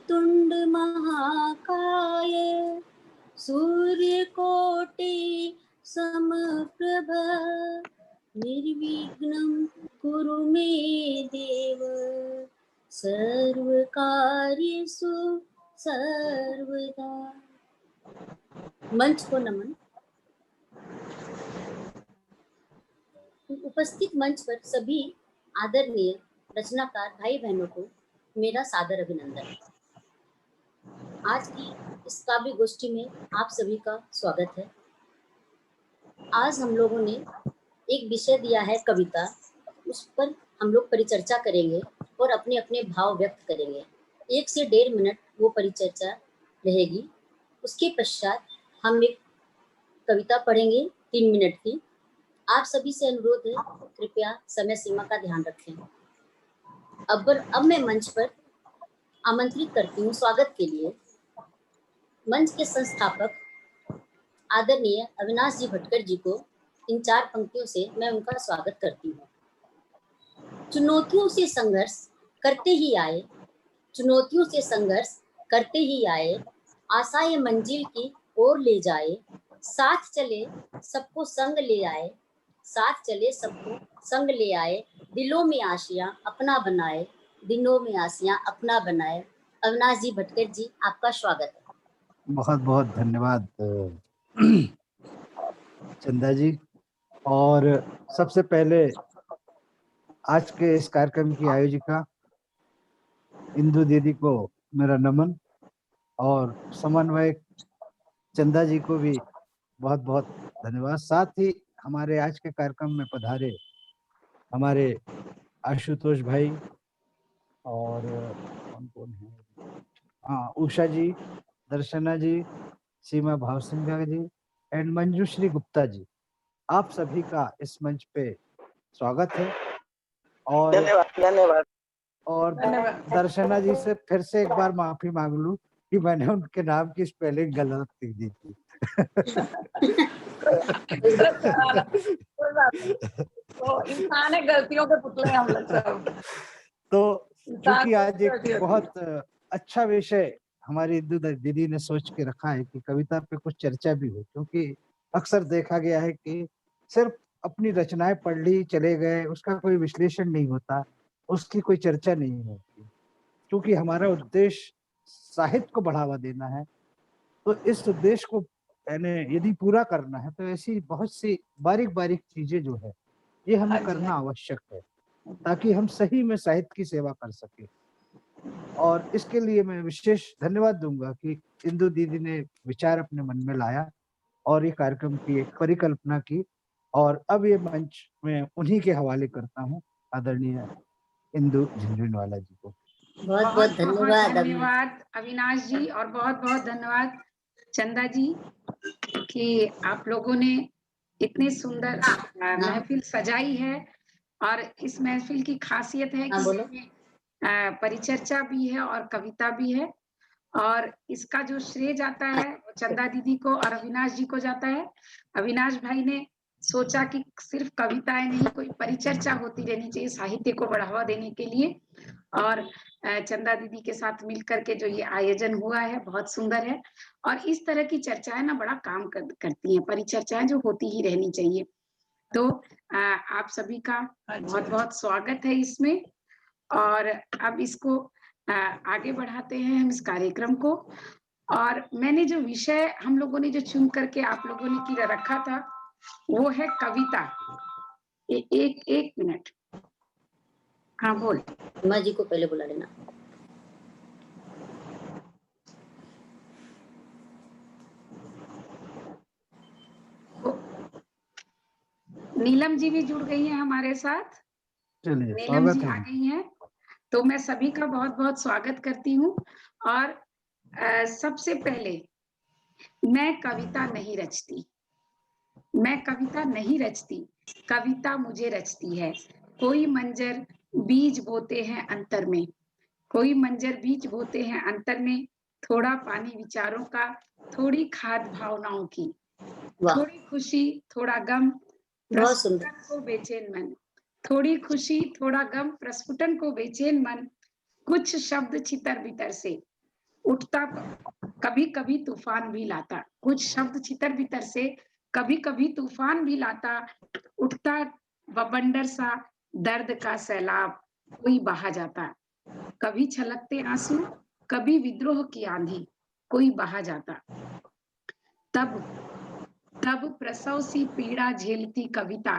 तुंड महाकाय सूर्यकोटि समप्रभ निर्विघ्नं कुरु मे देव सर्वकार्येषु सर्वदा। मंच को नमन। उपस्थित मंच पर सभी आदरणीय रचनाकार भाई बहनों को मेरा सादर अभिनंदन। आज की इस काव्य गोष्ठी में आप सभी का स्वागत है। आज हम लोगों ने एक विषय दिया है कविता, उस पर हम लोग परिचर्चा करेंगे और अपने अपने भाव व्यक्त करेंगे। 1 से 1.5 मिनट वो परिचर्चा रहेगी। उसके पश्चात हम एक कविता पढ़ेंगे 3 मिनट की। आप सभी से अनुरोध है, कृपया समय सीमा का ध्यान रखें। अब मैं मंच पर आमंत्रित करती हूँ स्वागत के लिए मंच के संस्थापक आदरणीय अविनाश जी भटकर जी को। इन 4 पंक्तियों से मैं उनका स्वागत करती हूँ। चुनौतियों से संघर्ष करते ही आए, चुनौतियों से संघर्ष करते ही आए, आशाएं मंजिल की ओर ले जाए, साथ चले सबको संग ले आए, साथ चले सबको संग ले आए, दिलों में आशियां अपना बनाए, दिलों में आशियां अपना बनाए। अविनाश जी भटकर जी, आपका स्वागत है। बहुत बहुत धन्यवाद चंदा जी। और सबसे पहले आज के इस कार्यक्रम की आयोजिका इंदु दीदी को मेरा नमन, और समन्वयक चंदा जी को भी बहुत बहुत धन्यवाद। साथ ही हमारे आज के कार्यक्रम में पधारे हमारे आशुतोष भाई और कौन कौन है, हाँ, उषा जी, दर्शना जी, सीमा भावसिंघा जी एंड मंजूश्री गुप्ता जी, आप सभी का इस मंच पे स्वागत है। और धन्यवाद। और दर्शना जी से फिर से एक बार माफी मांग लूं कि मैंने उनके नाम की स्पेलिंग गलत लिख दी थी। तो इंसान है, गलतियों के पुतले हम लोग सब। तो क्योंकि आज एक बहुत अच्छा विषय हमारी इंदु दीदी ने सोच के रखा है कि कविता पे कुछ चर्चा भी हो, क्योंकि अक्सर देखा गया है कि सिर्फ अपनी रचनाएं पढ़ ली चले गए, उसका कोई विश्लेषण नहीं होता, उसकी कोई चर्चा नहीं होती। क्योंकि हमारा उद्देश्य साहित्य को बढ़ावा देना है, तो इस उद्देश्य को यानी यदि पूरा करना है तो ऐसी बहुत सी बारीक बारीक चीजें जो है ये हमें करना आवश्यक है, ताकि हम सही में साहित्य की सेवा कर सके। और इसके लिए मैं विशेष धन्यवाद दूंगा कि इंदु दीदी ने विचार अपने मन में लाया और ये कार्यक्रम की एक परिकल्पना की, और अब ये मंच में उन्हीं के हवाले करता हूँ, आदरणीय इंदु झुंझुनवाला जी को। बहुत बहुत धन्यवाद अविनाश जी, और बहुत बहुत धन्यवाद चंदा जी कि आप लोगों ने इतनी सुंदर महफिल सजाई है। और इस महफिल की खासियत है कि परिचर्चा भी है और कविता भी है, और इसका जो श्रेय जाता है वो चंदा दीदी को और अविनाश जी को जाता है। अविनाश भाई ने सोचा कि सिर्फ कविताएं नहीं, कोई परिचर्चा होती रहनी चाहिए साहित्य को बढ़ावा देने के लिए, और चंदा दीदी के साथ मिलकर के जो ये आयोजन हुआ है बहुत सुंदर है। और इस तरह की चर्चाएं ना बड़ा काम करती हैं, परिचर्चाएं जो होती ही रहनी चाहिए। तो आप सभी का बहुत बहुत स्वागत है इसमें, और अब इसको आगे बढ़ाते हैं हम इस कार्यक्रम को। और मैंने जो विषय हम लोगों ने जो चुन करके आप लोगों ने की रखा था वो है कविता। एक मिनट, हाँ बोल। माँ जी को पहले बुला लेना। नीलम जी भी जुड़ गई हैं हमारे साथ। नीलम जी आ गई हैं, तो मैं सभी का बहुत बहुत स्वागत करती हूँ। और सबसे पहले मैं कविता नहीं रचती, मैं कविता नहीं रचती, कविता मुझे रचती है। कोई मंजर बीज बोते हैं अंतर में, कोई मंजर बीज बोते हैं अंतर में, थोड़ा पानी विचारों का, थोड़ी खाद भावनाओं की, थोड़ी खुशी थोड़ा गम प्रस्फुटन को बेचैन मन, थोड़ी खुशी थोड़ा गम प्रस्फुटन को बेचैन मन, कुछ शब्द छितर बितर से, उठता कभी कभी तूफान भी लाता। कुछ शब्द छितर बितर से कभी कभी तूफान भी लाता। उठता बवंडर सा दर्द का सैलाब, कोई बहा जाता। कभी छलकते आंसू, कभी विद्रोह की आंधी, कोई बहा जाता। तब तब प्रसव सी पीड़ा झेलती कविता,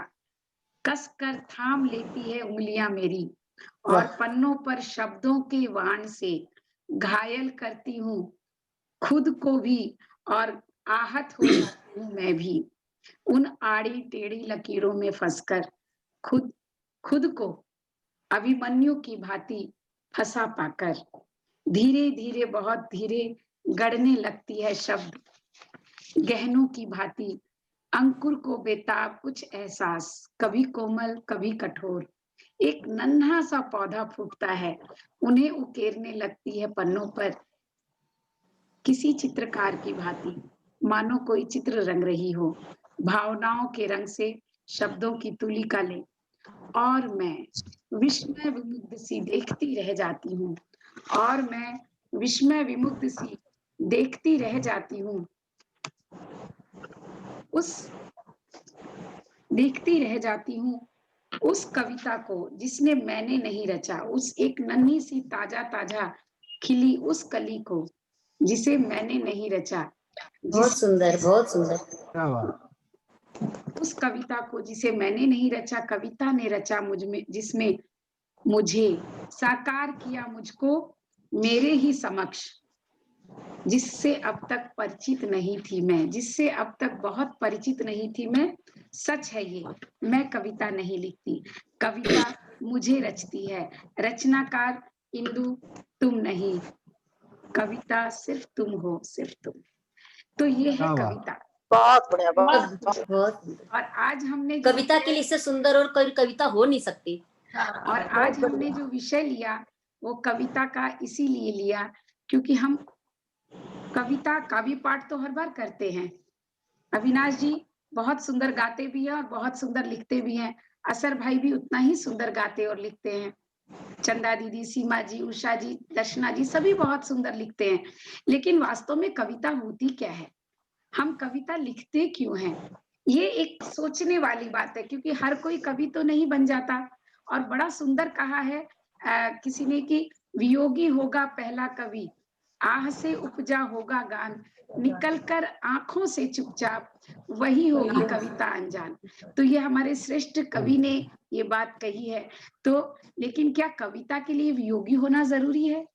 कस कर थाम लेती है उंगलियां मेरी, और पन्नों पर शब्दों के वाण से घायल करती हूँ खुद को भी, और आहत हो जाती हूँ मैं भी, उन आड़ी टेढ़ी लकीरों में फंसकर खुद खुद को अभिमन्यु की भांति फंसा पाकर। धीरे धीरे बहुत धीरे गढ़ने लगती है शब्द गहनों की भांति, अंकुर को बेताब कुछ एहसास, कभी कोमल कभी कठोर। एक नन्हा सा पौधा फूटता है, उन्हें उकेरने लगती है पन्नों पर किसी चित्रकार की भांति, मानो कोई चित्र रंग रही हो, भावनाओं के रंग से शब्दों की तुलिका ले। और मैं विस्मय विमुग्ध सी देखती रह जाती हूँ, और मैं विस्मय विमुग्ध सी देखती रह जाती हूँ, देखती रह जाती हूँ उस कविता को जिसने मैंने नहीं रचा, उस एक नन्ही सी ताजा ताजा खिली उस कली को जिसे मैंने नहीं रचा। बहुत सुंदर, बहुत सुंदर। क्या बात। उस कविता को जिसे मैंने नहीं रचा, कविता ने रचा मुझ में, जिसमें मुझे साकार किया मुझको मेरे ही समक्ष, जिससे अब तक परिचित नहीं थी मैं, जिससे अब तक बहुत परिचित नहीं थी मैं। सच है ये, मैं कविता नहीं लिखती, कविता मुझे रचती है। रचनाकार इंदु तुम नहीं, कविता सिर्फ तुम हो, सिर्फ तुम। तो ये है कविता। बहुत बढ़िया, बहुत बहुत। और आज हमने कविता के लिए इससे सुंदर और कोई कविता हो नहीं सकती। और आज हमने जो विषय लिया वो कविता का इसीलिए लिया क्योंकि हम कविता काव्य पाठ तो हर बार करते हैं। अविनाश जी बहुत सुंदर गाते भी हैं और बहुत सुंदर लिखते भी हैं। असर भाई भी उतना ही सुंदर गाते और लिखते हैं। चंदा दीदी, सीमा जी, उषा जी, दर्शना जी सभी बहुत सुंदर लिखते हैं। लेकिन वास्तव में कविता होती क्या है, हम कविता लिखते क्यों हैं, ये एक सोचने वाली बात है। क्योंकि हर कोई कवि तो नहीं बन जाता। और बड़ा सुंदर कहा है किसी ने कि वियोगी होगा पहला कवि, आह से उपजा होगा गान, निकल कर आंखों से चुपचाप वही होगी कविता अनजान। तो ये हमारे श्रेष्ठ कवि ने ये बात कही है। तो लेकिन क्या कविता के लिए वियोगी होना जरूरी है?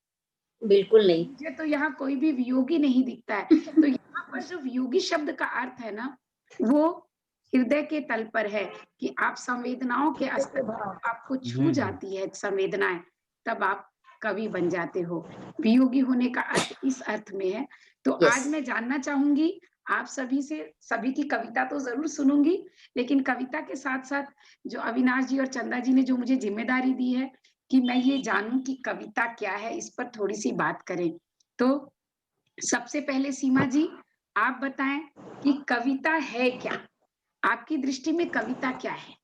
बिल्कुल नहीं। मुझे तो यहाँ कोई भी वियोगी नहीं दिखता है। तो यहाँ पर जो वियोगी शब्द का अर्थ है ना, वो हृदय के तल पर है कि आप संवेदनाओं के स्तर पर आपको छू जाती है संवेदनाएं, तब आप कवि बन जाते हो। वियोगी होने का अर्थ इस अर्थ में है। तो आज मैं जानना चाहूंगी आप सभी से, सभी की कविता तो जरूर सुनूंगी, लेकिन कविता के साथ साथ जो अविनाश जी और चंदा जी ने जो मुझे जिम्मेदारी दी है कि मैं ये जानूं कि कविता क्या है, इस पर थोड़ी सी बात करें। तो सबसे पहले सीमा जी आप बताएं कि कविता है क्या, आपकी दृष्टि में कविता क्या है?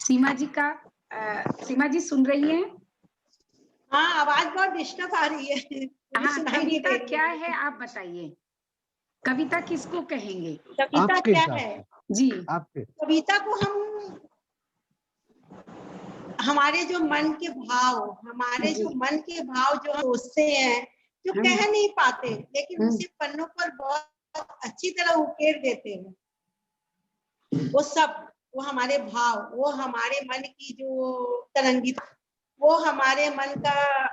सीमा जी सुन रही हैं? हाँ, आवाज बहुत डिस्टर्ब आ रही है। हाँ, कविता क्या है आप बताइए, कविता किसको कहेंगे? कविता क्या है जी? आपके कविता को हम हमारे जो मन के भाव, हमारे जो मन के भाव जो हम सोचते हैं, जो कह नहीं पाते, लेकिन उसे पन्नों पर बहुत अच्छी तरह उकेर देते हैं। वो सब, वो हमारे भाव, वो हमारे मन की जो तरंगित, वो हमारे मन का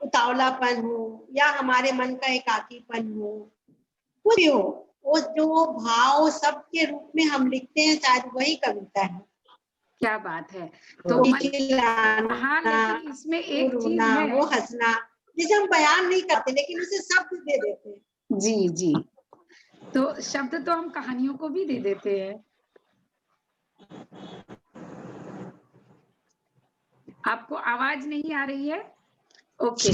उतावलापन हो या हमारे मन का एकाकीपन हो, कुछ भी हो, वो जो भाव सब के रूप में हम लिखते हैं, शायद वही कविता है। क्या बात है। तो हाँ, लेकिन इसमें एक चीज है, वो हंसना, जिसे हम बयान नहीं करते लेकिन उसे शब्द दे देते हैं। जी जी, तो शब्द तो हम कहानियों को भी दे देते हैं। आपको आवाज नहीं आ रही है? ओके,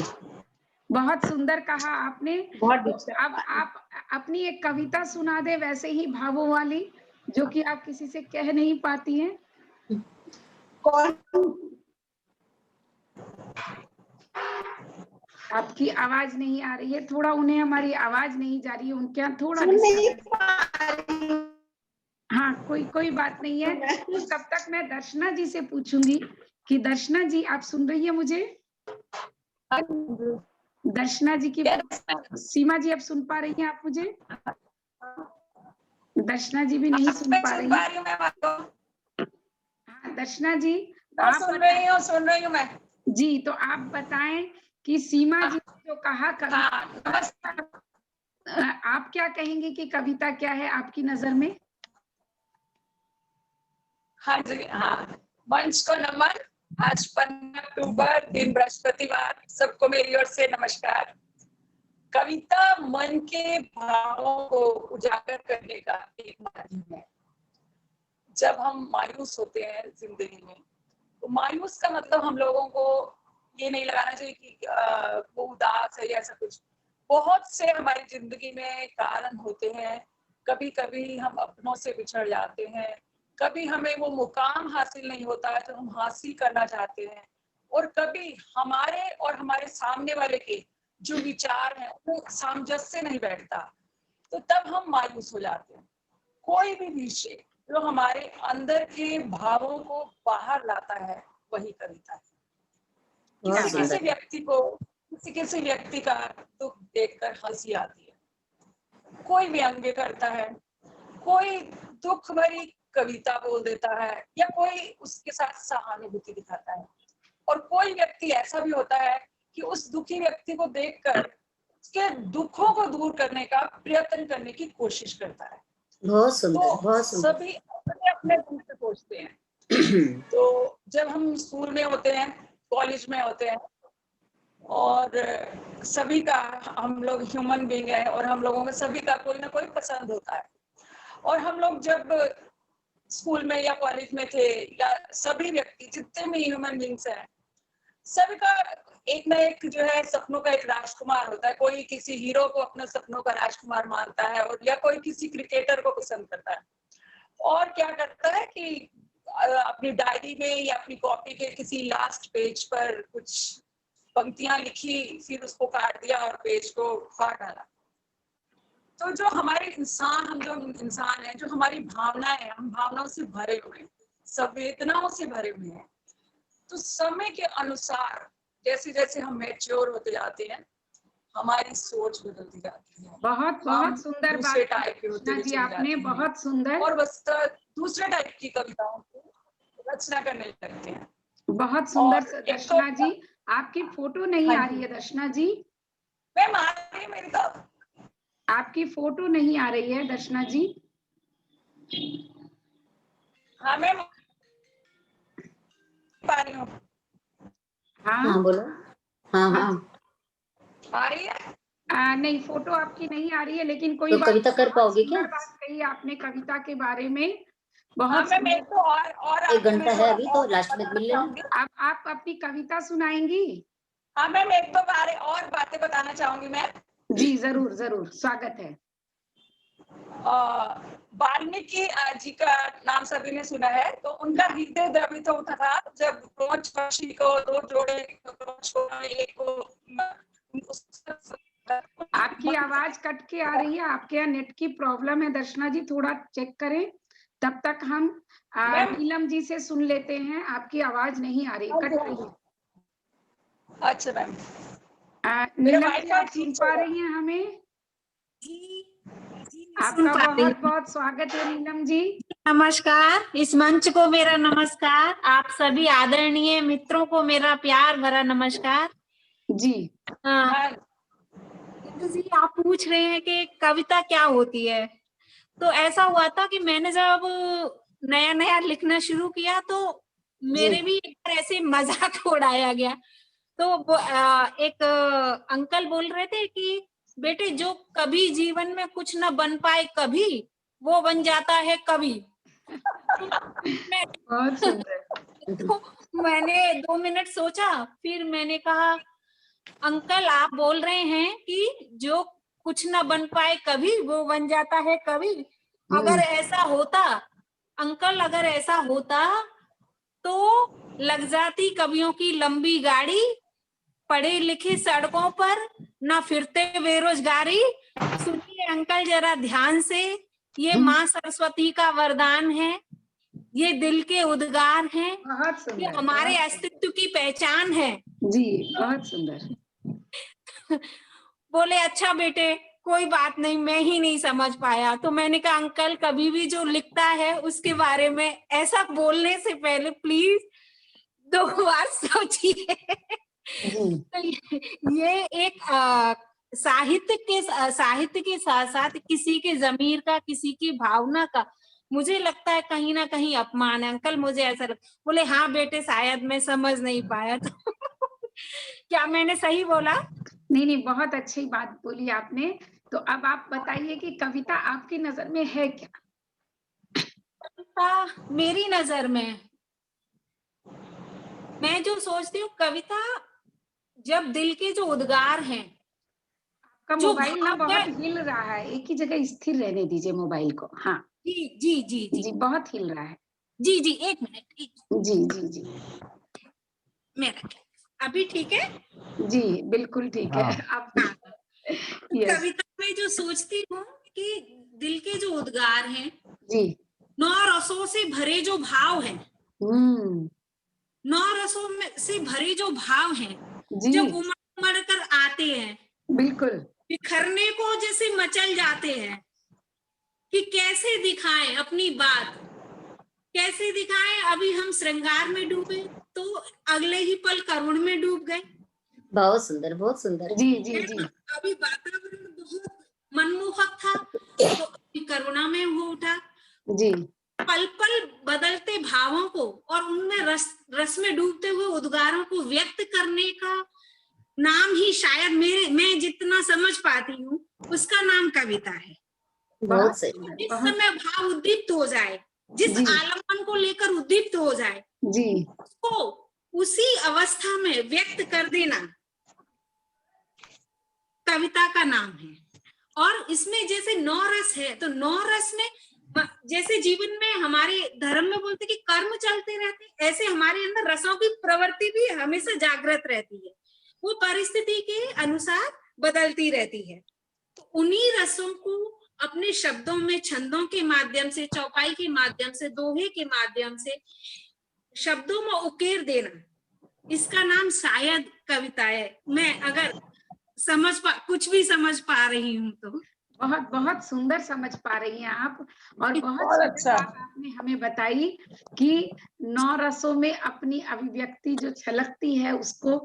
बहुत सुंदर कहा आपने। अब आप अपनी एक कविता सुना दे वैसे ही भावों वाली, जो कि आप किसी से कह नहीं पाती हैं। कौन? आपकी आवाज नहीं आ रही है, थोड़ा उन्हें हमारी आवाज नहीं जा रही है, उनके यहाँ थोड़ा सुन नहीं डिस्टर्बेंस। पा रही हूँ हाँ, कोई बात नहीं है। मैं। तो तब तक मैं दर्शना जी से पूछूंगी कि दर्शना जी आप सुन रही है मुझे? दर्शना जी की सीमा जी, आप सुन पा रही हैं आप मुझे? दर्शना जी भी नहीं सुन पा रही हैं। हाँ, दर्शना जी आप सुन रही हूँ मैं। जी, तो आप बताएं कि सीमा जी ने जो कहा कविता, आप क्या कहेंगे कि कविता क्या है आपकी नजर में? हाँ जी, हाँ, मंच को नमन। आज 15 अक्टूबर, दिन बृहस्पतिवार, सबको मेरी ओर से नमस्कार। कविता मन के भावों को उजागर करने का एक माध्यम है। जब हम मायूस होते हैं जिंदगी में, तो मायूस का मतलब हम लोगों को ये नहीं लगाना चाहिए कि वो उदास है या ऐसा कुछ। बहुत से हमारी जिंदगी में कारण होते हैं। कभी कभी हम अपनों से बिछड़ जाते हैं, कभी हमें वो मुकाम हासिल नहीं होता है जो हम हासिल करना चाहते हैं, और कभी हमारे और हमारे सामने वाले के जो विचार हैं वो सामंजस्य नहीं बैठता, तो तब हम मायूस हो जाते हैं। कोई भी विषय जो हमारे अंदर के भावों को बाहर लाता है वही कविता है। बहुत किसी सुंदर। किसी व्यक्ति का दुख देखकर हंसी आती है, कोई व्यंग्य करता है, कोई दुख भरी कविता बोल देता है, या कोई उसके साथ सहानुभूति दिखाता है, और कोई व्यक्ति ऐसा भी होता है कि उस दुखी व्यक्ति को देखकर उसके दुखों को दूर करने का प्रयत्न करने की कोशिश करता है। बहुत सुंदर, तो बहुत सुंदर। सभी अपने अपने ढंग से सोचते हैं। तो जब हम स्कूल में होते हैं, कॉलेज में होते हैं, और सभी का, हम लोग ह्यूमन बीइंग है, और हम लोगों में सभी का कोई ना कोई पसंद होता है। और हम लोग जब स्कूल में या कॉलेज में थे, या सभी व्यक्ति जितने भी ह्यूमन बीइंग्स हैं, सभी का एक ना एक जो है सपनों का एक राजकुमार होता है। कोई किसी हीरो को अपना सपनों का राजकुमार मानता है, और या कोई किसी क्रिकेटर को पसंद करता है, और क्या करता है कि अपनी डायरी में या अपनी कॉपी के किसी लास्ट पेज पर कुछ पंक्तियां लिखी, फिर उसको काट दिया और पेज को फाड़ डाला। तो जो हमारे इंसान, हम जो इंसान हैं, जो हमारी भावनाएं हैं, हम भावनाओं से भरे हुए हैं, संवेदनाओं से भरे हुए हैं। तो समय के अनुसार जैसे जैसे हम मैच्योर होते जाते हैं, हमारी सोच बदलती जाती है। बहुत बहुत सुंदर बात दूसरे टाइप के होते जी, आपने बहुत सुंदर, और बस दूसरे टाइप की कविताओं को रचना करने लगते हैं। बहुत सुंदर। और दर्शना जी, आपकी फोटो नहीं आ रही है। दर्शना जी, मैम आ रही है मेरी तरफ? आपकी फोटो नहीं आ रही है दर्शना जी। हाँ मैम, पा रही हूँ। हाँ बोलो। हाँ हाँ। आ रही है? नहीं, फोटो आपकी नहीं आ रही है, लेकिन कोई तो बात, कविता कर पाओगे क्या? सुंदर बात कही आपने कविता के बारे में। हाँ बहुत मैम, एक तो और 1 घंटा है अभी, तो लास्ट में मिल लेना। अब आप अपनी कविता सुनाएंगी? हाँ मैम, एक तो बारे और बातें बताना चाहूंगी मैं। जी जरूर जरूर, स्वागत है। वाल्मीकि जी का नाम सभी ने सुना है। तो उनका हृदय द्रवित होता था जब रोज पक्षी को, दो जोड़े एक को आपकी आवाज कट के आ रही है, आपके यहाँ नेट की प्रॉब्लम है दर्शना जी, थोड़ा चेक करें। तब तक हम नीलम जी से सुन लेते हैं। आपकी आवाज नहीं आ रही, कट रही है। अच्छा मैम, नीलम जी, आप सुन पा रही हैं हमें? आपका बहुत बहुत स्वागत है नीलम जी। नमस्कार, इस मंच को मेरा नमस्कार, आप सभी आदरणीय मित्रों को मेरा प्यार भरा नमस्कार जी। जी, आप पूछ रहे हैं कि कविता क्या होती है। तो ऐसा हुआ था कि मैंने जब नया नया लिखना शुरू किया तो मेरे भी एक बार ऐसे मजाक उड़ाया गया। तो एक अंकल बोल रहे थे कि बेटे, जो कभी जीवन में कुछ न बन पाए कभी, वो बन जाता है कवि। बहुत सुंदर। तो मैंने 2 मिनट सोचा, फिर मैंने कहा अंकल आप बोल रहे हैं कि जो कुछ न बन पाए कभी वो बन जाता है कवि। अगर ऐसा होता अंकल, अगर ऐसा होता तो लग जाती कवियों की लंबी गाड़ी, पढ़े लिखे सड़कों पर, ना फिरते बेरोजगारी। सुनिए अंकल जरा ध्यान से, ये माँ सरस्वती का वरदान है, ये दिल के उद्गार हैं, बहुत ये सुंदर, हमारे बहुत अस्तित्व की पहचान है। जी, बहुत सुंदर। बोले अच्छा बेटे कोई बात नहीं, मैं ही नहीं समझ पाया। तो मैंने कहा अंकल कभी भी जो लिखता है उसके बारे में ऐसा बोलने से पहले प्लीज 2 बार सोचिए। तो ये एक साहित्य के साथ साथ किसी के जमीर का, किसी की भावना का मुझे लगता है कहीं ना कहीं अपमान है। अंकल मुझे ऐसा लगता। बोले हाँ बेटे शायद मैं समझ नहीं पाया। तो क्या मैंने सही बोला? नहीं, बहुत अच्छी बात बोली आपने। तो अब आप बताइए कि कविता आपकी नजर में है क्या? कविता मेरी नजर में, मैं जो सोचती हूँ कविता जब दिल के जो उद्गार हैं, आपका जो मोबाइल ना भाव बहुत है। हिल रहा है, एक ही जगह स्थिर रहने दीजिए मोबाइल को। हाँ जी जी जी जी जी, बहुत हिल रहा है। जी जी, एक मिनट। जी जी जी मेरा अभी ठीक है? जी, बिल्कुल ठीक है। आप यस कविता में जो सोचती हूँ कि दिल के जो उद्गार हैं, जी, 9 रसों से भरे जो भाव हैं, 9 रसों में से भरे जो भाव हैं, जी जब उमड़ उमड़ कर आते हैं, बिल्कुल। बिखरने को जैसे मचल जाते हैं कि कैसे दिखाएं अपनी बात, कैसे दिखाएं। अभी हम श्रृंगार में डूबे तो अगले ही पल करुण में डूब गए। बहुत सुंदर, बहुत सुंदर। जी जी जी अभी वातावरण बहुत मनमोहक था तो अभी करुणा में हो उठा। जी पल पल बदलते भावों को और उनमें रस में डूबते हुए उद्गारों को व्यक्त करने का नाम ही शायद मैं जितना समझ पाती हूँ उसका नाम कविता है। बहुत सही। जिस समय भाव उद्दीप्त हो जाए, जिस जी आलम्बन को लेकर उद्दीप्त हो जाए, जी उसको उसी अवस्था में व्यक्त कर देना कविता का नाम है। और इसमें जैसे 9 रस है तो 9 रस में जैसे जीवन में हमारे धर्म में बोलते कि कर्म चलते रहते, ऐसे हमारे अंदर रसों की प्रवृत्ति भी हमेशा जागृत रहती है, वो परिस्थिति के अनुसार बदलती रहती है। तो उन्हीं रसों को अपने शब्दों में, छंदों के माध्यम से, चौपाई के माध्यम से, दोहे के माध्यम से शब्दों में उकेर देना, इसका नाम शायद कविता है। मैं अगर कुछ भी समझ पा रही हूँ तो बहुत बहुत सुंदर समझ पा रही हैं आप। और बहुत बहुत सुंदर अच्छा। बात आपने हमें बताई कि 9 रसों में अपनी अभिव्यक्ति जो छलकती है उसको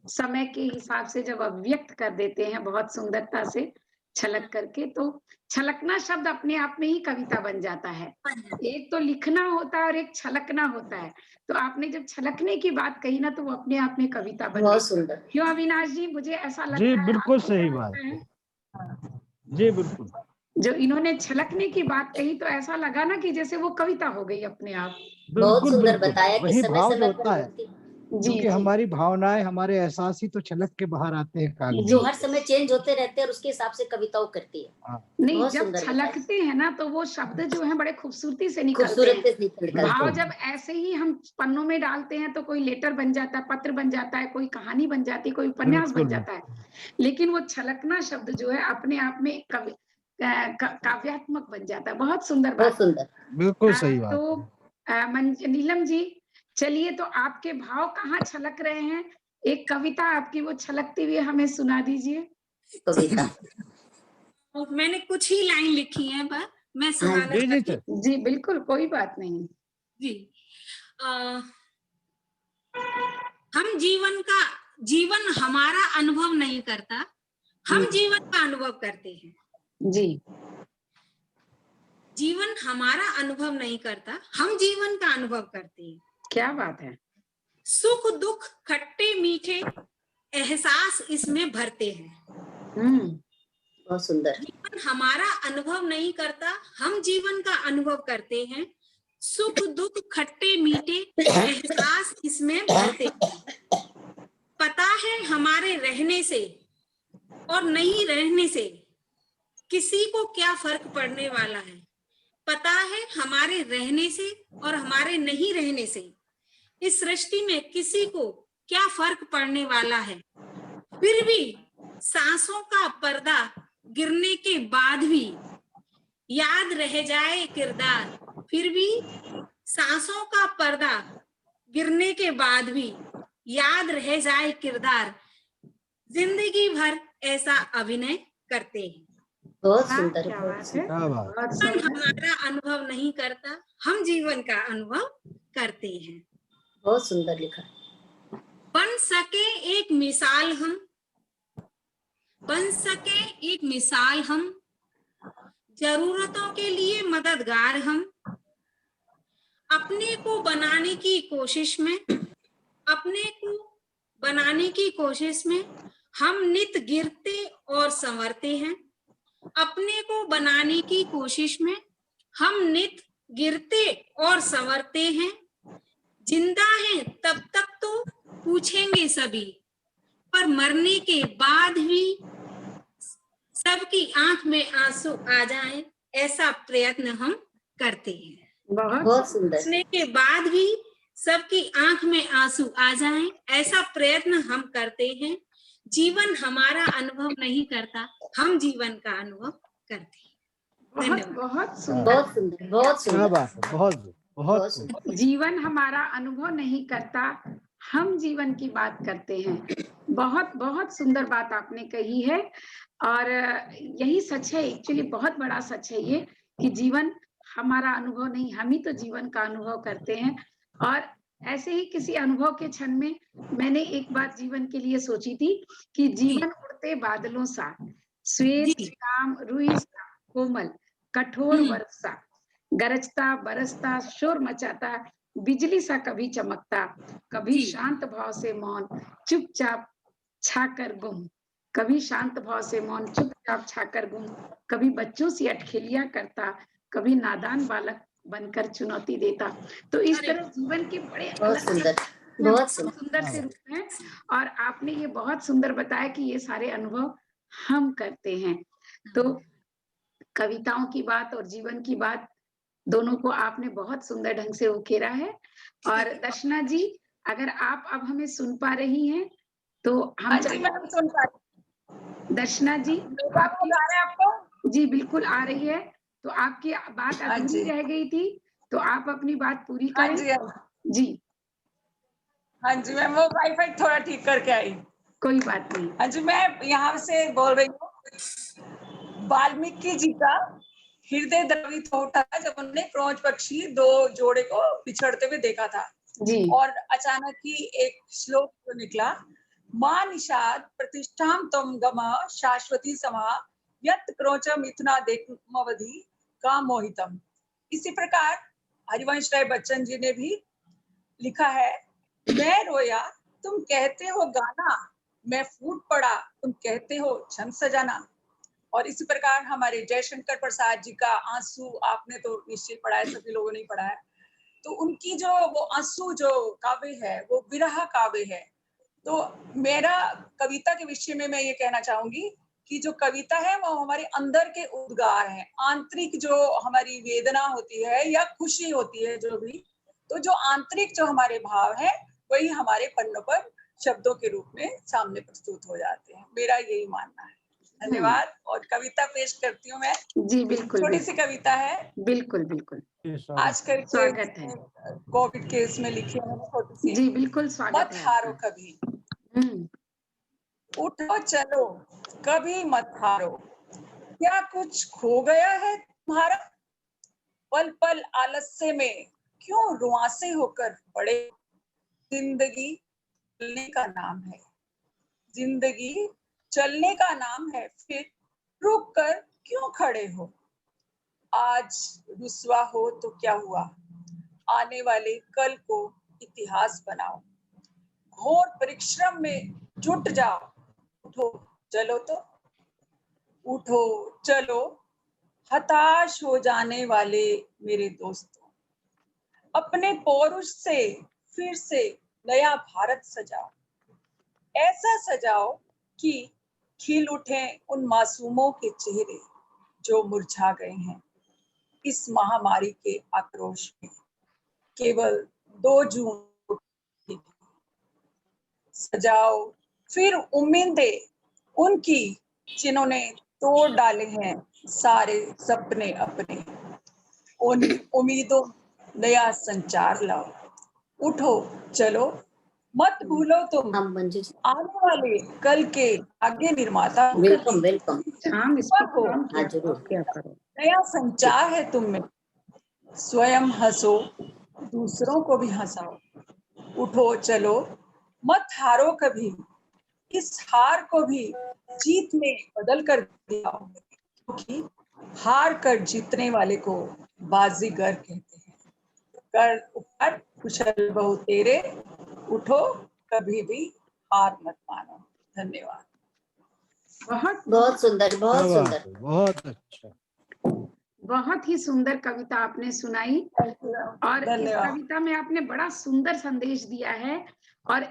समय के हिसाब से जब अभिव्यक्त कर देते हैं बहुत सुंदरता से छलक करके, तो छलकना शब्द अपने आप में ही कविता बन जाता है। एक तो लिखना होता है और एक छलकना होता है। तो आपने जब छलकने की बात कही ना तो वो अपने आप में कविता बन बहुत गई। सुंदर। क्यों अविनाश जी, मुझे ऐसा लगता जी है बिल्कुल आपको क्या सही लगता बात है? है। जी बिल्कुल। जो इन्होंने छलकने की बात कही तो ऐसा लगा ना कि जैसे वो कविता हो गई अपने आप। बहुत बिल्कुल सुंदर बिल्कुल बताया कि वही समय भाव जो समय पर होता है, व्यक्ति जी क्योंकि जी हमारी भावनाएं, हमारे एहसास ही तो छलक के बाहर आते हैं कागज जो में। हर समय चेंज होते रहते हैं और उसके हिसाब से कविताओं करती है। हाँ, नहीं, बहुत जब सुंदर बताया, छलकते हैं ना तो वो शब्द जो है बड़े खूबसूरती से निकलते खूबसूरत हैं। से निकलते भाव हैं। जब ऐसे ही हम पन्नों में डालते हैं तो कोई लेटर बन जाता है, पत्र बन जाता है, कोई कहानी बन जाती है, कोई उपन्यास बन बिल्कुल जाता है। लेकिन वो छलकना शब्द जो है अपने आप में काव्यात्मक बन जाता है। बहुत सुंदर बहुत बात। सुंदर। बिल्कुल सही बात तो है। नीलम जी, चलिए तो आपके भाव कहाँ छलक रहे हैं? एक कविता आपकी वो छलकती हुई हमें सुना दीजिए। कविता मैंने कुछ ही लाइन लिखी है, मैं सुनाना जी जी चाहती हूँ। जी बिल्कुल, कोई बात नहीं। जी। हम जीवन हमारा अनुभव नहीं करता, हम जीवन का अनुभव करते हैं। जी जीवन हमारा अनुभव नहीं करता, हम जीवन का अनुभव करते हैं। क्या बात है। सुख दुख खट्टे मीठे एहसास इसमें भरते हैं। बहुत सुंदर। जीवन हमारा अनुभव नहीं करता, हम जीवन का अनुभव करते हैं। सुख दुख खट्टे मीठे एहसास इसमें भरते हैं। पता है हमारे रहने से और नहीं रहने से किसी को क्या फर्क पड़ने वाला है। पता है हमारे रहने से और हमारे नहीं रहने से इस सृष्टि में किसी को क्या फर्क पड़ने वाला है। फिर भी सांसों का पर्दा गिरने के बाद भी याद रह जाए किरदार, फिर भी सांसों का पर्दा गिरने के बाद भी याद रह जाए किरदार, जिंदगी भर ऐसा अभिनय करते हैं। बहुत हाँ, सुंदर, क्या बहुत बात सुंदर। है, क्या बात। बहुत जीवन सुंदर। हमारा अनुभव नहीं करता, हम जीवन का अनुभव करते हैं। बहुत सुंदर लिखा। बन सके एक मिसाल हम, बन सके एक मिसाल हम, जरूरतों के लिए मददगार हम, अपने को बनाने की कोशिश में, अपने को बनाने की कोशिश में हम नित गिरते और संवरते हैं। अपने को बनाने की कोशिश में हम नित गिरते और संवरते हैं। जिंदा हैं तब तक तो पूछेंगे सभी, पर मरने के बाद भी सबकी आंख में आंसू आ जाए, ऐसा प्रयत्न हम करते हैं। बहुत सुंदर। मरने के बाद भी सबकी आंख में आंसू आ जाएं, ऐसा प्रयत्न हम करते हैं। जीवन हमारा अनुभव नहीं करता, हम जीवन का अनुभव करते हैं। बहुत बहुत सुंदर। बहुत सुंदर, बहुत क्या सुंदर। बात है, बहुत बहुत बहुत सुंदर। जीवन हमारा अनुभव नहीं करता, हम जीवन की बात करते हैं। बहुत बहुत सुंदर बात आपने कही है और यही सच है, एक्चुअली बहुत बड़ा सच है ये कि जीवन हमारा अनुभव नहीं, हम ही तो जीवन का अनुभव करते हैं। और ऐसे ही किसी अनुभव के क्षण में मैंने एक बात जीवन के लिए सोची थी कि जीवन उड़ते बादलों सा, श्वेत जी। श्याम रुई सा कोमल, कठोर वर्षा, गरजता बरसता शोर मचाता, बिजली सा कभी चमकता, कभी जी। शांत भाव से मौन चुपचाप छाकर गुम, कभी शांत भाव से मौन चुपचाप छाकर गुम, कभी बच्चों से अटखेलियां करता, कभी नादान बालक बनकर चुनौती देता। तो इस अरे तरह जीवन के बड़े बहुत अलग सुंदर, में बहुत सुंदर। सुंदर से रूप हैं और आपने ये बहुत सुंदर बताया कि ये सारे अनुभव हम करते हैं। तो कविताओं की बात और जीवन की बात दोनों को आपने बहुत सुंदर ढंग से उकेरा है। और दर्शना जी, अगर आप अब हमें सुन पा रही हैं तो हम हाँ जी मैम सुन पा रही दर्शना जी हूँ। आपकी आ रहे हैं आपको? जी बिल्कुल आ रही है। तो आपकी बात हाँ अधूरी जी। रह गई थी, तो आप अपनी बात पूरी हाँ करें। जी जी हाँ जी मैम, वो वाईफाई थोड़ा ठीक करके आई। कोई बात नहीं। हाँ जी, मैं यहाँ से बोल रही हूँ। वाल्मीकि जी का हृदय द्रवित हो उठा जब उन्होंने क्रोंच पक्षी दो जोड़े को बिछड़ते हुए देखा था जी और अचानक ही एक श्लोक निकला, मां निषाद प्रतिष्ठाम तम गमा शाश्वती समा यत क्रोचम इतना देखमवधि का मोहितम। इसी प्रकार हरिवंश राय बच्चन जी ने भी लिखा है, मैं रोया तुम कहते हो गाना, मैं फूट पड़ा तुम कहते हो छंद सजाना। और इसी प्रकार हमारे जयशंकर प्रसाद जी का आंसू, आपने तो निश्चय पढ़ा है, सभी लोगों ने पढ़ा है। तो उनकी जो वो आंसू जो काव्य है वो विरह काव्य है। तो मेरा कविता के विषय में मैं ये कहना चाहूंगी कि जो कविता है वो हमारे अंदर के उद्गार हैं, आंतरिक जो हमारी वेदना होती है या खुशी होती है जो भी, तो जो आंतरिक जो हमारे भाव है वही हमारे पन्नों पर शब्दों के रूप में सामने प्रस्तुत हो जाते हैं। मेरा यही मानना है। धन्यवाद। और कविता पेश करती हूँ मैं। जी बिल्कुल छोटी सी कविता है, बिल्कुल बिल्कुल आजकल के स्वागत है। कोविड केस में लिखी है मैंने छोटी सी। जी बिल्कुल स्वागत मत है हारो आपका। कभी, उठो चलो कभी मत हारो, क्या कुछ खो गया है तुम्हारा, पल पल आलस्य में क्यों रुआंसे होकर पड़े, जिंदगी चलने का नाम है, जिंदगी चलने का नाम है, फिर रुक कर क्यों खड़े हो, आज रुस्वा हो तो क्या हुआ, आने वाले कल को इतिहास बनाओ, घोर परिश्रम में जुट जाओ, उठो चलो तो, उठो चलो हताश हो जाने वाले मेरे दोस्तों, अपने पौरुष से फिर से नया भारत सजाओ, ऐसा सजाओ कि खिल उठे उन मासूमों के चेहरे जो मुरझा गए हैं इस महामारी के आक्रोश में, केवल 2 जून सजाओ फिर उम्मीदें उनकी जिन्होंने तोड़ डाले हैं सारे सपने अपने। उन उम्मीदों नया संचार लाओ, उठो चलो मत भूलो तुम हम मंजू जी, आने वाले कल के आगे निर्माता हो। Welcome welcome. हम युवक हो, हाँ जरूर। क्या करो। नया संचार है तुम में, स्वयं हंसो दूसरों को भी हंसाओ। उठो चलो मत हारो कभी, इस हार को भी जीत में बदल कर दिखाओ, क्योंकि हार कर जीतने वाले को बाजीगर कहते हैं। कर उपर कुशल बहु तेरे, उठो कभी भी हार मत मानो। धन्यवाद। बहुत सुंदर, बहुत क्या बात सुंदर। है, बहुत अच्छा। बहुत ही सुंदर कविता आपने सुनाई और इस धन्यवाद। कविता में आपने बड़ा सुंदर संदेश दिया है। और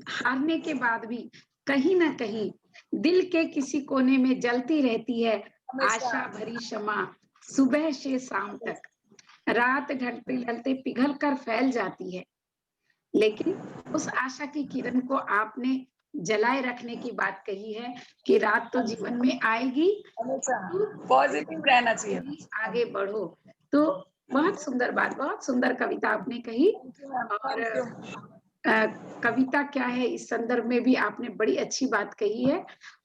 हारने के बाद भी कहीं ना कहीं दिल के किसी कोने में जलती रहती है आशा भरी क्षमा, सुबह से शाम तक। रात ढलते ढलते पिघल कर फैल जाती है, लेकिन उस आशा की किरण को आपने जलाए रखने की बात कही है कि रात तो जीवन में आएगी, पॉजिटिव रहना चाहिए। आगे बढ़ो। तो बहुत सुंदर बात, बहुत सुंदर कविता आपने कही। और कविता क्या है इस संदर्भ में भी आपने बड़ी अच्छी बात कही है।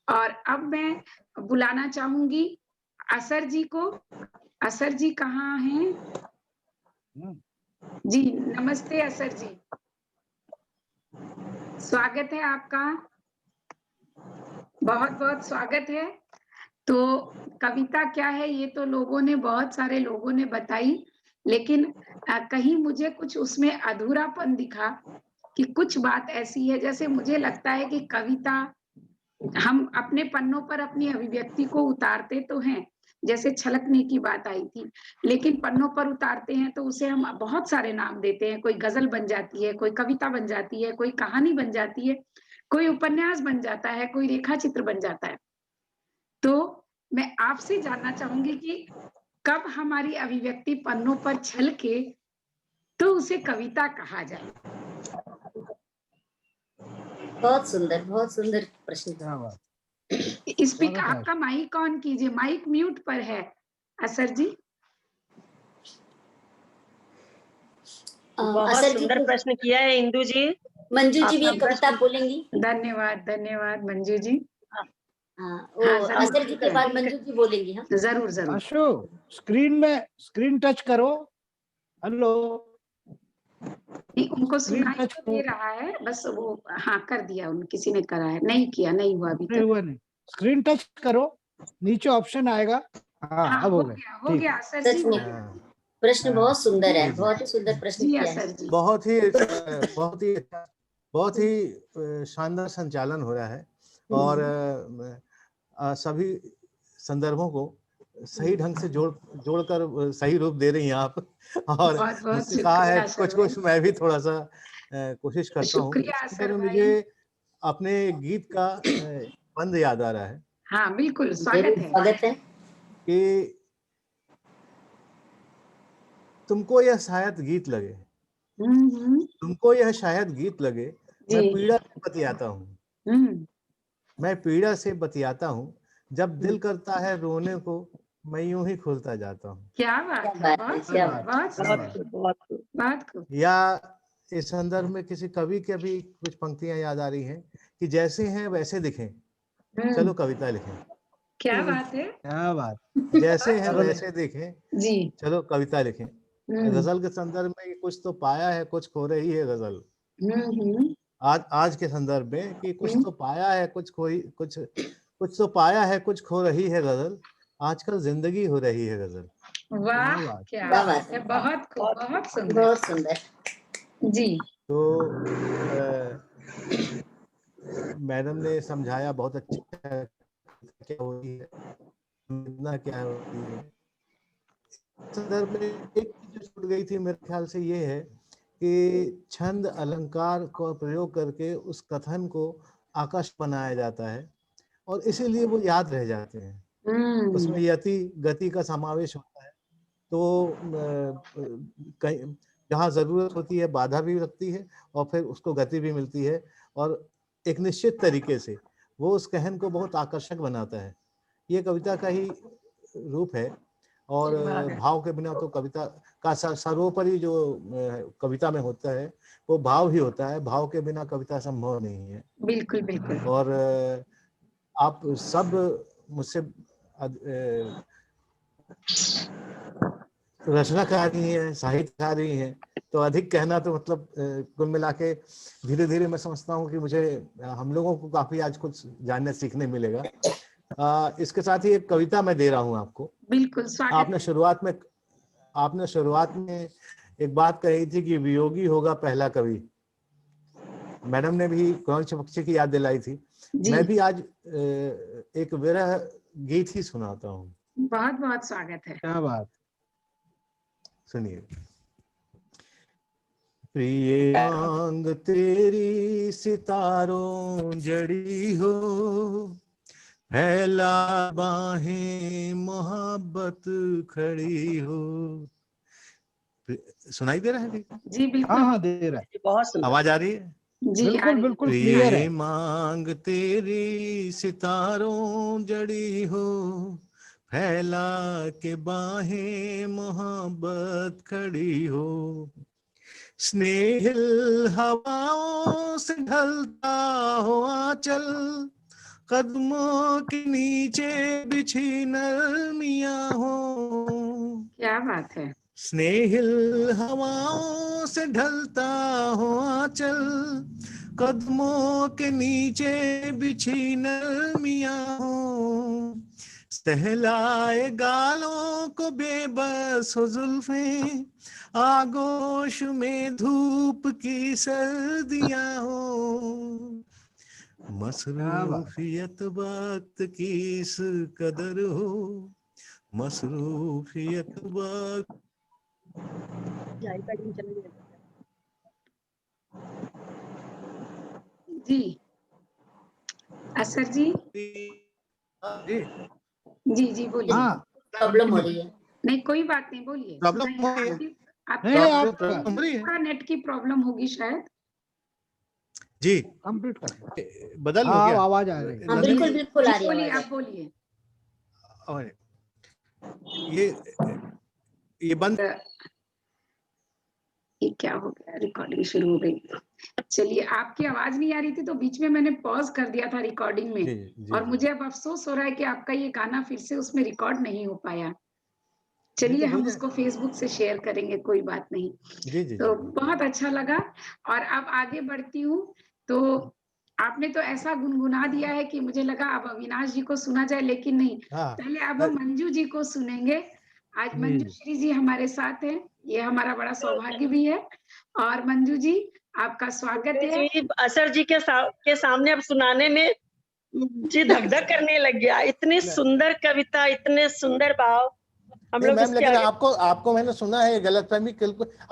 और अब मैं बुलाना चाहूंगी असर जी को। असर जी कहाँ हैं? जी नमस्ते असर जी, स्वागत है आपका, बहुत बहुत स्वागत है। तो कविता क्या है ये तो लोगों ने, बहुत सारे लोगों ने बताई, लेकिन कहीं मुझे कुछ उसमें अधूरापन दिखा कि कुछ बात ऐसी है, जैसे मुझे लगता है कि कविता हम अपने पन्नों पर अपनी अभिव्यक्ति को उतारते तो हैं, जैसे छलकने की बात आई थी, लेकिन पन्नों पर उतारते हैं तो उसे हम बहुत सारे नाम देते हैं। कोई गजल बन जाती है, कोई कविता बन जाती है, कोई कहानी बन जाती है, कोई उपन्यास बन जाता है, कोई रेखा चित्र बन जाता है। तो मैं आपसे जानना चाहूंगी कि कब हमारी अभिव्यक्ति पन्नों पर छलके तो उसे कविता कहा जाए। बहुत सुंदर प्रश्न। क्या बात। स्पीकर स्वागत है। आपका माइक ऑन कीजिए, माइक म्यूट पर है असर जी। बहुत असर जी सुंदर को प्रश्न किया है इंदु जी। मंजू जी भी आपका एक कविता प्रश्न- बोलेंगी। धन्यवाद धन्यवाद मंजू जी। हाँ, वो हाँ, जरूर, असर जी के बाद मंजू जी बोलेंगी। हाँ जरूर जरूर। आशु, स्क्रीन टच करो। हेलो, नहीं, उनको स्क्रीन सुनाई टच तो दे रहा है, बस वो हाँ कर दिया, उन किसी ने करा है, नहीं किया, नहीं हुआ अभी नहीं तक। हुआ नहीं। स्क्रीन टच करो, नीचे ऑप्शन आएगा। हाँ हाँ अब हो हो गए। गया, हो ठीक गया है। असर सच जी। में प्रश्न हाँ, बहुत सुंदर है, जी, जी। बहुत ही सुंदर प्रश्न जी किया है। असर जी। बहुत ही शानदार संचालन हो रहा है और सभी संदर्भों को सही ढंग से जोड़कर सही रूप दे रही हैं आप। और बहुत बहुत मुझसे कहा है शुक्रिया कुछ कुछ मैं भी थोड़ा सा कोशिश करता हूँ। शुक्रिया इसके असर बारे में भाई। मुझे अपने गीत का बंद याद आ रहा है हाँ बिल्कुल, स्वागत जरूर है। स्वागत है। कि तुमको यह शायद गीत लगे, तुमको यह शायद गीत लगे, मैं जी। पीड़ा से बतियाता हूँ, मैं पीड़ा से बतियाता हूँ, जब दिल करता है रोने को मैं यूं ही खुलता जाता हूँ। क्या बात क्या है, बात है, बहुत क्या सुंदर, बात है। बहुत क्या सुंदर, बात। बहुत खूब। या इस संदर्भ में किसी कवि के भी कुछ पंक्तियां याद आ रही हैं कि जैसे हैं वैसे दिखें, चलो कविता लिखें। क्या बात है। क्या बात। जैसे हैं सरल। वैसे दिखें, जी। चलो कविता लिखें। गजल के संदर्भ में कुछ तो पाया है, कुछ खो रही है गजल। आज के संदर्भ में कि कुछ तो पाया है, कुछ तो पाया है, कुछ खो रही है गजल। आजकल जिंदगी हो रही है गजल। वाह, बात। क्या क्या बात बात है, है। बहुत खूब, बहुत सुंदर। बहुत सुंदर। जी। तो मैडम ने समझाया बहुत अच्छा क्या होती है, संवेदना क्या होती है। संदर्भ में एक चीज जो छूट गई थी मेरे ख्याल से ये है कि छंद अलंकार को प्रयोग करके उस कथन को आकर्षक बनाया जाता है और इसीलिए वो याद रह जाते हैं। उसमें यति गति का समावेश होता है, तो कहीं जहाँ जरूरत होती है बाधा भी लगती है और फिर उसको गति भी मिलती है और एक निश्चित तरीके से वो उस कहन को बहुत आकर्षक बनाता है। ये कविता का ही रूप है। और भाव के बिना तो कविता का सर्वोपरि जो कविता में होता है वो भाव ही होता है। भाव के बिना कविता संभव नहीं है। बिल्कुल बिल्कुल। और आप सब मुझसे रचनाकारी हैं, साहित्यकारी हैं, तो अधिक कहना तो मतलब कुल मिला के धीरे धीरे मैं समझता हूँ कि मुझे हम लोगों को काफी आज कुछ जानने सीखने मिलेगा। इसके साथ ही एक कविता मैं दे रहा हूँ आपको। बिल्कुल स्वागत। आपने शुरुआत में एक बात कही थी कि वियोगी होगा पहला कवि। मैडम ने भी क्रौंच पक्षी की याद दिलाई थी। मैं भी आज एक विरह गीत ही सुनाता हूँ। बहुत बहुत स्वागत है। क्या बात। सुनिए। प्रिय मांग तेरी सितारों जड़ी हो, फैला बाहें मोहब्बत खड़ी हो। सुनाई दे रहा है? जी बिल्कुल। हाँ दे रहा है। बहुत आवाज आ रही है? जी बिल्कुल बिल्कुल क्लियर है। प्रिय मांग तेरी सितारों जड़ी हो, फैला के बाहें मोहब्बत खड़ी हो। स्नेहिल हवाओं से ढलता हो आंचल, कदमों के नीचे बिछी नरमियां हो। क्या बात है। स्नेहिल हवाओं से ढलता हो आंचल, कदमों के नीचे बिछी नरमियां हो। सहलाए गालों को बेबस हो जुल्फें, आगोश में धूप की सर्दियां हो। मसरूफियत वक्त की इस कदर हो, मसरूफियत वक्त। जी असर जी। जी बोलिए। हाँ प्रॉब्लम हो रही है। नहीं कोई बात नहीं, बोलिए। प्रॉब्लम हो रही है? आपका नेट की प्रॉब्लम होगी शायद। जी कंप्लीट कर। बदल हो गया। आवाज आ रही है। हाँ बिल्कुल बिल्कुल आ रही है। बोलिए, आप बोलिए। ये बंद। ये क्या हो गया, रिकॉर्डिंग शुरू हो गई। चलिए, आपकी आवाज नहीं आ रही थी तो बीच में मैंने पॉज कर दिया था रिकॉर्डिंग में। जी, और मुझे अब अफसोस हो रहा है कि आपका ये गाना फिर से उसमें रिकॉर्ड नहीं हो पाया। चलिए हम उसको फेसबुक से शेयर करेंगे, कोई बात नहीं। तो बहुत अच्छा लगा। और अब आगे बढ़ती हूँ। तो आपने तो ऐसा गुनगुना दिया है कि मुझे लगा अब अविनाश जी को सुना जाए, लेकिन नहीं। पहले अब हम मंजू जी को सुनेंगे। आज मंजू श्री जी हमारे साथ हैं, ये हमारा बड़ा सौभाग्य भी है। और मंजू जी आपका स्वागत है। असर जी के सामने अब सुनाने में जी धक धक करने लग गया। इतनी सुंदर कविता, इतने सुंदर भाव। हम लोग मैम, लेकिन आपको मैंने सुना है, गलतफहमी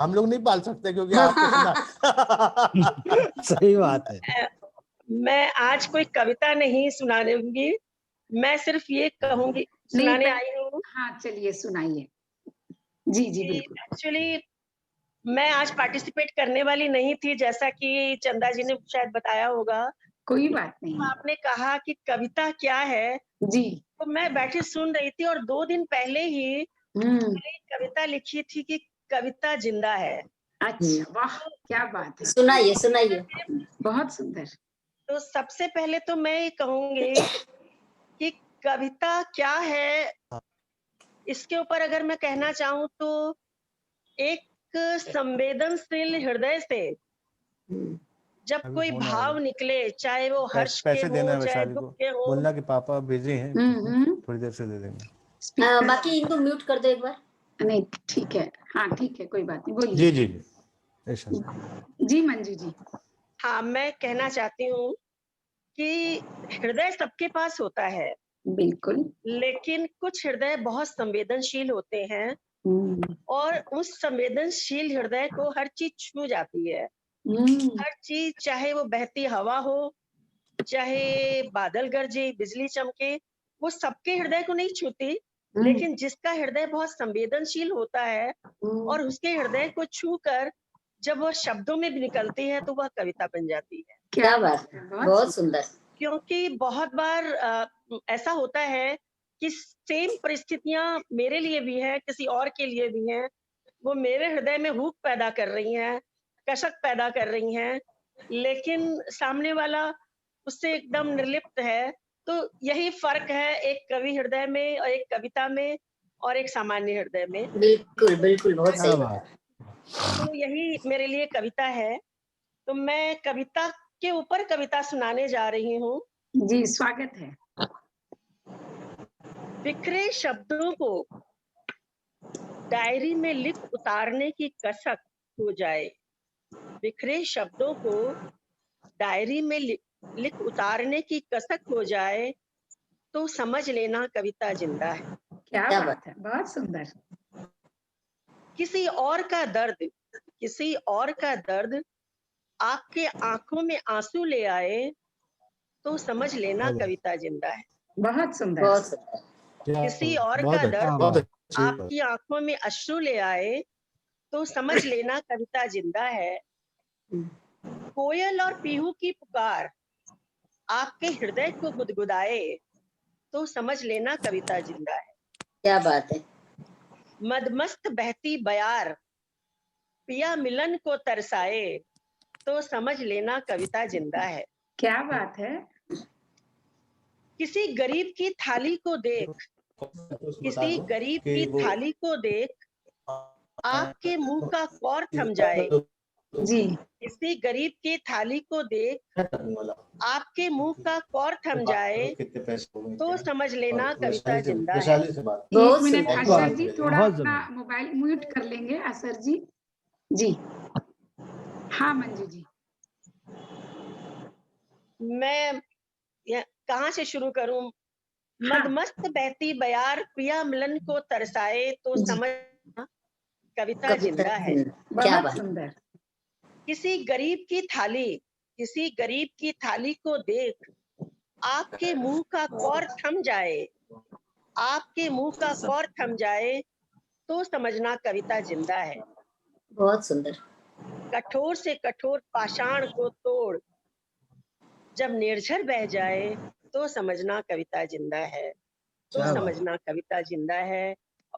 हम लोग नहीं पाल सकते क्योंकि आपको सुना। सही बात है। मैं आज कोई कविता नहीं सुनाऊंगी, मैं सिर्फ ये कहूंगी, सुनाने आई हूँ। हाँ चलिए सुनाइए। जी बिल्कुल। एक्चुअली मैं आज पार्टिसिपेट करने वाली नहीं थी, जैसा कि चंदा जी ने शायद बताया होगा। कोई बात नहीं। तो आपने कहा कि कविता क्या है जी, तो मैं बैठी सुन रही थी और 2 दिन पहले ही कविता लिखी थी कि कविता जिंदा है। अच्छा, वाह क्या बात है। सुनाइए सुनाइए। बहुत सुंदर। तो सबसे पहले तो मैं ये कहूंगी कि कविता क्या है, इसके ऊपर अगर मैं कहना चाहूँ तो एक संवेदनशील हृदय से जब कोई भाव निकले, चाहे वो हर्ष के हो, चाहे दुख के हो। बोलना कि पापा बिजी हैं, थोड़ी देर से दे देंगे। बाकी इनको म्यूट कर दो एक बार। नहीं ठीक है, हाँ ठीक है, कोई बात नहीं, बोलिए। जी जी मंजू जी। हाँ, मैं कहना चाहती हूँ कि हृदय सबके पास होता है, बिल्कुल, लेकिन कुछ हृदय बहुत संवेदनशील होते हैं और उस संवेदनशील हृदय को हर चीज छू जाती है। हर चीज, चाहे वो बहती हवा हो, चाहे बादल गरजे, बिजली चमके, वो सबके हृदय को नहीं छूती। लेकिन जिसका हृदय बहुत संवेदनशील होता है और उसके हृदय को छूकर जब वह शब्दों में भी निकलती है तो वह कविता बन जाती है। क्या बात है, बहुत सुंदर। क्योंकि बहुत बार ऐसा होता है कि सेम परिस्थितियां मेरे लिए भी है, किसी और के लिए भी हैं, वो मेरे हृदय में हुक पैदा कर रही हैं, कसक पैदा कर रही हैं, लेकिन सामने वाला उससे एकदम निर्लिप्त है। तो यही फर्क है एक कवि हृदय में और एक कविता में और एक सामान्य हृदय में। बिल्कुल बिल्कुल, बहुत सही बात। तो यही मेरे लिए कविता है। तो मैं कविता के ऊपर कविता सुनाने जा रही हूँ। जी, स्वागत है। बिखरे शब्दों को डायरी में लिख उतारने की कसक हो जाए, बिखरे शब्दों को डायरी में लिख उतारने की कसक हो जाए, तो समझ लेना कविता जिंदा है। क्या बात है, बहुत सुंदर। किसी और का दर्द आपके आंखों में आंसू ले आए, तो समझ लेना कविता जिंदा है। बहुत सुंदर, बहुत सुंदर। किसी और का दर्द आपकी आंखों में अश्रु ले आए, तो समझ लेना कविता जिंदा है। कोयल और पीहू की पुकार आपके हृदय को गुदगुदाए, तो समझ लेना कविता जिंदा है। क्या बात है। मदमस्त बहती बयार पिया मिलन को तरसाए, तो समझ लेना कविता जिंदा है। क्या बात है। किसी गरीब की थाली को देख, किसी गरीब की थाली को देख आपके मुंह का कौर थम जाए, जी, किसी गरीब की थाली को देख आपके मुंह का कौर थम जाए, तो समझ लेना कविता जिंदा है। 1 मिनट आशर जी, थोड़ा अपना मोबाइल म्यूट कर लेंगे आशर जी। जी हाँ मंजू जी। मैं कहाँ से शुरू करूं? हाँ। मदमस्त बहती बयार पिया मिलन को तरसाए, तो समझ कविता जिंदा है। क्या बहुत बात। सुंदर। किसी गरीब की थाली को देख आपके मुंह का कौर थम जाए, आपके मुंह का कौर थम जाए, तो समझना कविता जिंदा है। बहुत सुंदर। कठोर से कठोर पाषाण को तोड़ जब निर्झर बह जाए, तो समझना कविता जिंदा है। तो समझना कविता जिंदा है।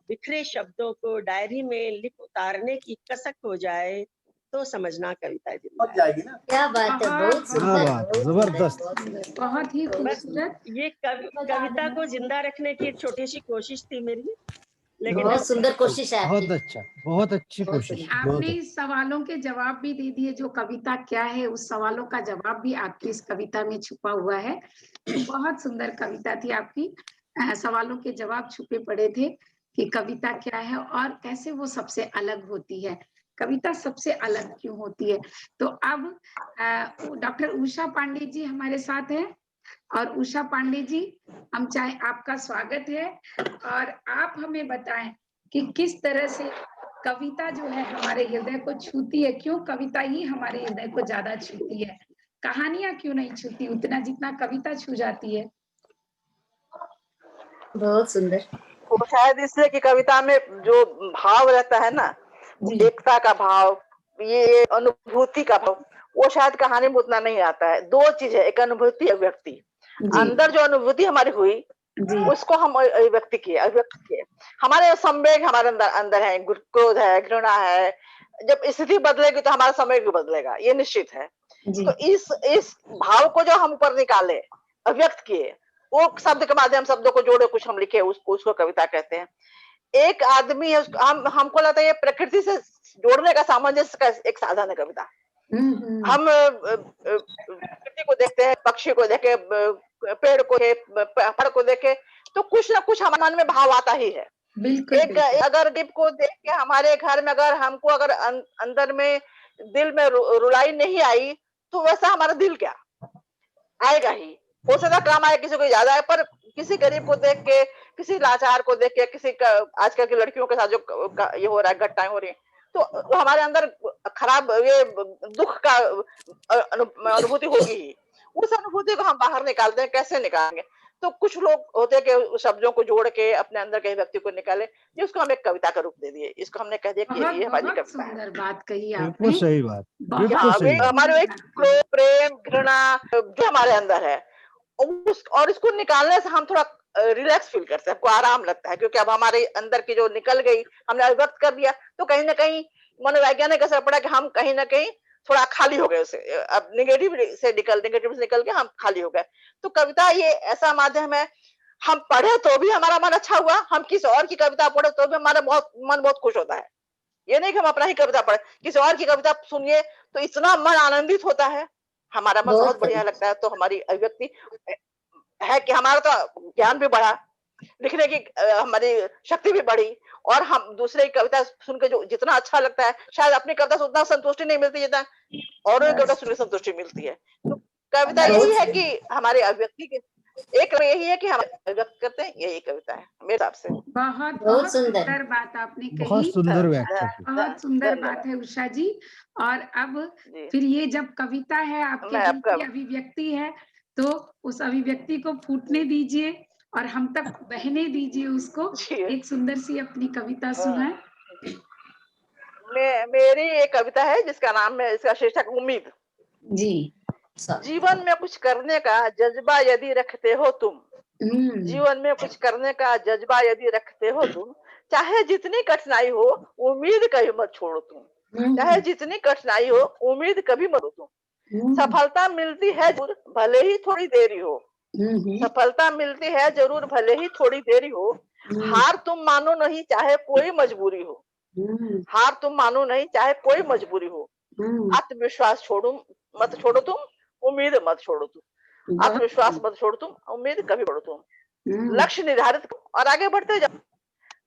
बिखरे शब्दों को डायरी में लिख उतारने की कसक हो जाए, तो समझना कविता जिंदा है। क्या बात है, बहुत सुंदर, जबरदस्त। बहुत ही खूबसूरत। ये कविता को जिंदा रखने की एक छोटी सी कोशिश थी मेरी, लेकिन बहुत सुंदर कोशिश है। बहुत अच्छा, बहुत अच्छी कोशिश। आपने इस सवालों के जवाब भी दे दिए, जो कविता क्या है उस सवालों का जवाब भी आपकी इस कविता में छुपा हुआ है। बहुत सुंदर कविता थी आपकी। सवालों के जवाब छुपे पड़े थे कि कविता क्या है और कैसे वो सबसे अलग होती है, कविता सबसे अलग क्यों होती है। तो अब डॉक्टर उषा पांडे जी हमारे साथ हैं, और उषा पांडे जी हम चाहे आपका स्वागत है, और आप हमें बताएं कि किस तरह से कविता जो है हमारे हृदय को छूती है, क्यों कविता ही हमारे हृदय को ज्यादा छूती है, कहानियां क्यों नहीं छूती उतना जितना कविता छू जाती है। बहुत सुंदर। वो शायद इसलिए कि कविता में जो भाव रहता है ना, एकता का भाव, ये अनुभूति का भाव, वो शायद कहानी में उतना नहीं आता है। दो चीज है, एक अनुभूति, एक व्यक्ति। अंदर जो अनुभूति हमारी हुई उसको हम अभिव्यक्त किए। हमारे संवेग हमारे अंदर है, क्रोध है, घृणा है। जब स्थिति बदलेगी तो हमारा संवेग भी बदलेगा, ये निश्चित है। तो इस भाव को जो हम ऊपर निकाले, अभिव्यक्त किए, वो शब्द के माध्यम शब्दों को जोड़े कुछ हम लिखे, उसको कविता कहते हैं। एक आदमी है, हमको लगता है ये प्रकृति से जोड़ने का सामंजस्य का एक साधन है कविता। हम प्रकृति को देखते हैं, पक्षी को देखे, पेड़ को फल को देखे, तो कुछ ना कुछ हमारे मन में भाव आता ही है। एक अगर दीप को देख के हमारे घर में अगर हमको अगर अंदर में दिल में रुलाई नहीं आई, तो वैसा हमारा दिल क्या आएगा ही। हो सकता काम आए किसी को ज्यादा है, पर किसी गरीब को देख के, किसी लाचार को देख के, किसी का आजकल की लड़कियों के साथ जो ये हो रहा है, घटनाएं हो रही है, तो हमारे अंदर खराब ये दुख का अनुभूति होगी ही। उस अनुभूति को हम बाहर निकालते हैं, कैसे निकालेंगे? तो कुछ लोग होते हैं कि शब्दों को जोड़ के अपने अंदर के व्यक्ति को निकाले, ये उसको हम एक कविता का रूप दे दिए, इसको हमने कह दिया कि ये हमारी बहुत कविता है। सुंदर बात कही बिल्कुल आपने, सही बात, बहुत बिल्कुल सही बात। हमारे एक सुंदर बात प्रेम घृणा जो हमारे अंदर है और इसको निकालने से हम थोड़ा रिलैक्स फील करते हैं, हमको आराम लगता है, क्योंकि अब हमारे अंदर की जो निकल गई हमने अभिव्यक्त कर दिया, तो कहीं ना कहीं मनोवैज्ञानिक असर पड़ा कि हम कहीं ना कहीं थोड़ा खाली हो गए उसे, अब नेगेटिव से निकल के हम खाली हो गए। तो कविता ये ऐसा माध्यम है, हम पढ़े तो भी हमारा मन अच्छा हुआ, हम किसी और की कविता पढ़े तो भी हमारा मन बहुत खुश होता है। ये नहीं कि हम अपना ही कविता पढ़े, किसी और की कविता सुनिए तो इतना मन आनंदित होता है, हमारा मन बहुत बढ़िया लगता है। तो हमारी अभिव्यक्ति है कि हमारा तो ज्ञान भी बढ़ा, लिखने की हमारी शक्ति भी बढ़ी, और हम दूसरे की कविता सुन के जो जितना अच्छा लगता है, शायद अपनी कविता से उतना संतुष्टि नहीं मिलती जितना औरों की कविता सुन के संतुष्टि मिलती है। तो कविता यही है कि हमारे अभिव्यक्ति के एक यही है कि हम व्यक्त करते हैं, यही कविता है मेरे हिसाब से। बहुत सुंदर बात आपने कही, बहुत सुंदर व्याख्या की। बहुत सुंदर बात है उषा जी। और अब फिर ये जब कविता है, आपके दिल की अभिव्यक्ति है, तो उस अभिव्यक्ति को फूटने दीजिए और हम तक बहने दीजिए उसको। एक सुंदर सी अपनी कविता सुनाए। मेरी एक कविता है जिसका नाम है, इसका शीर्षक उम्मीद। जी। जीवन में कुछ करने का जज्बा यदि रखते हो तुम, जीवन में कुछ करने का जज्बा यदि रखते हो तुम, चाहे जितनी कठिनाई हो उम्मीद कभी मत छोड़ो तुम, चाहे जितनी कठिनाई हो उम्मीद कभी मत छोड़ो तुम। सफलता मिलती है जरूर भले ही थोड़ी देरी हो, सफलता मिलती है जरूर भले ही थोड़ी देरी हो, हार तुम मानो नहीं चाहे कोई मजबूरी हो, हार तुम मानो नहीं चाहे कोई मजबूरी हो। आत्मविश्वास मत छोड़ो तुम, उम्मीद मत छोड़ो तुम, आत्मविश्वास मत छोड़ो तुम, उम्मीद कभी छोड़ो तुम। लक्ष्य निर्धारित करो और आगे बढ़ते जाओ,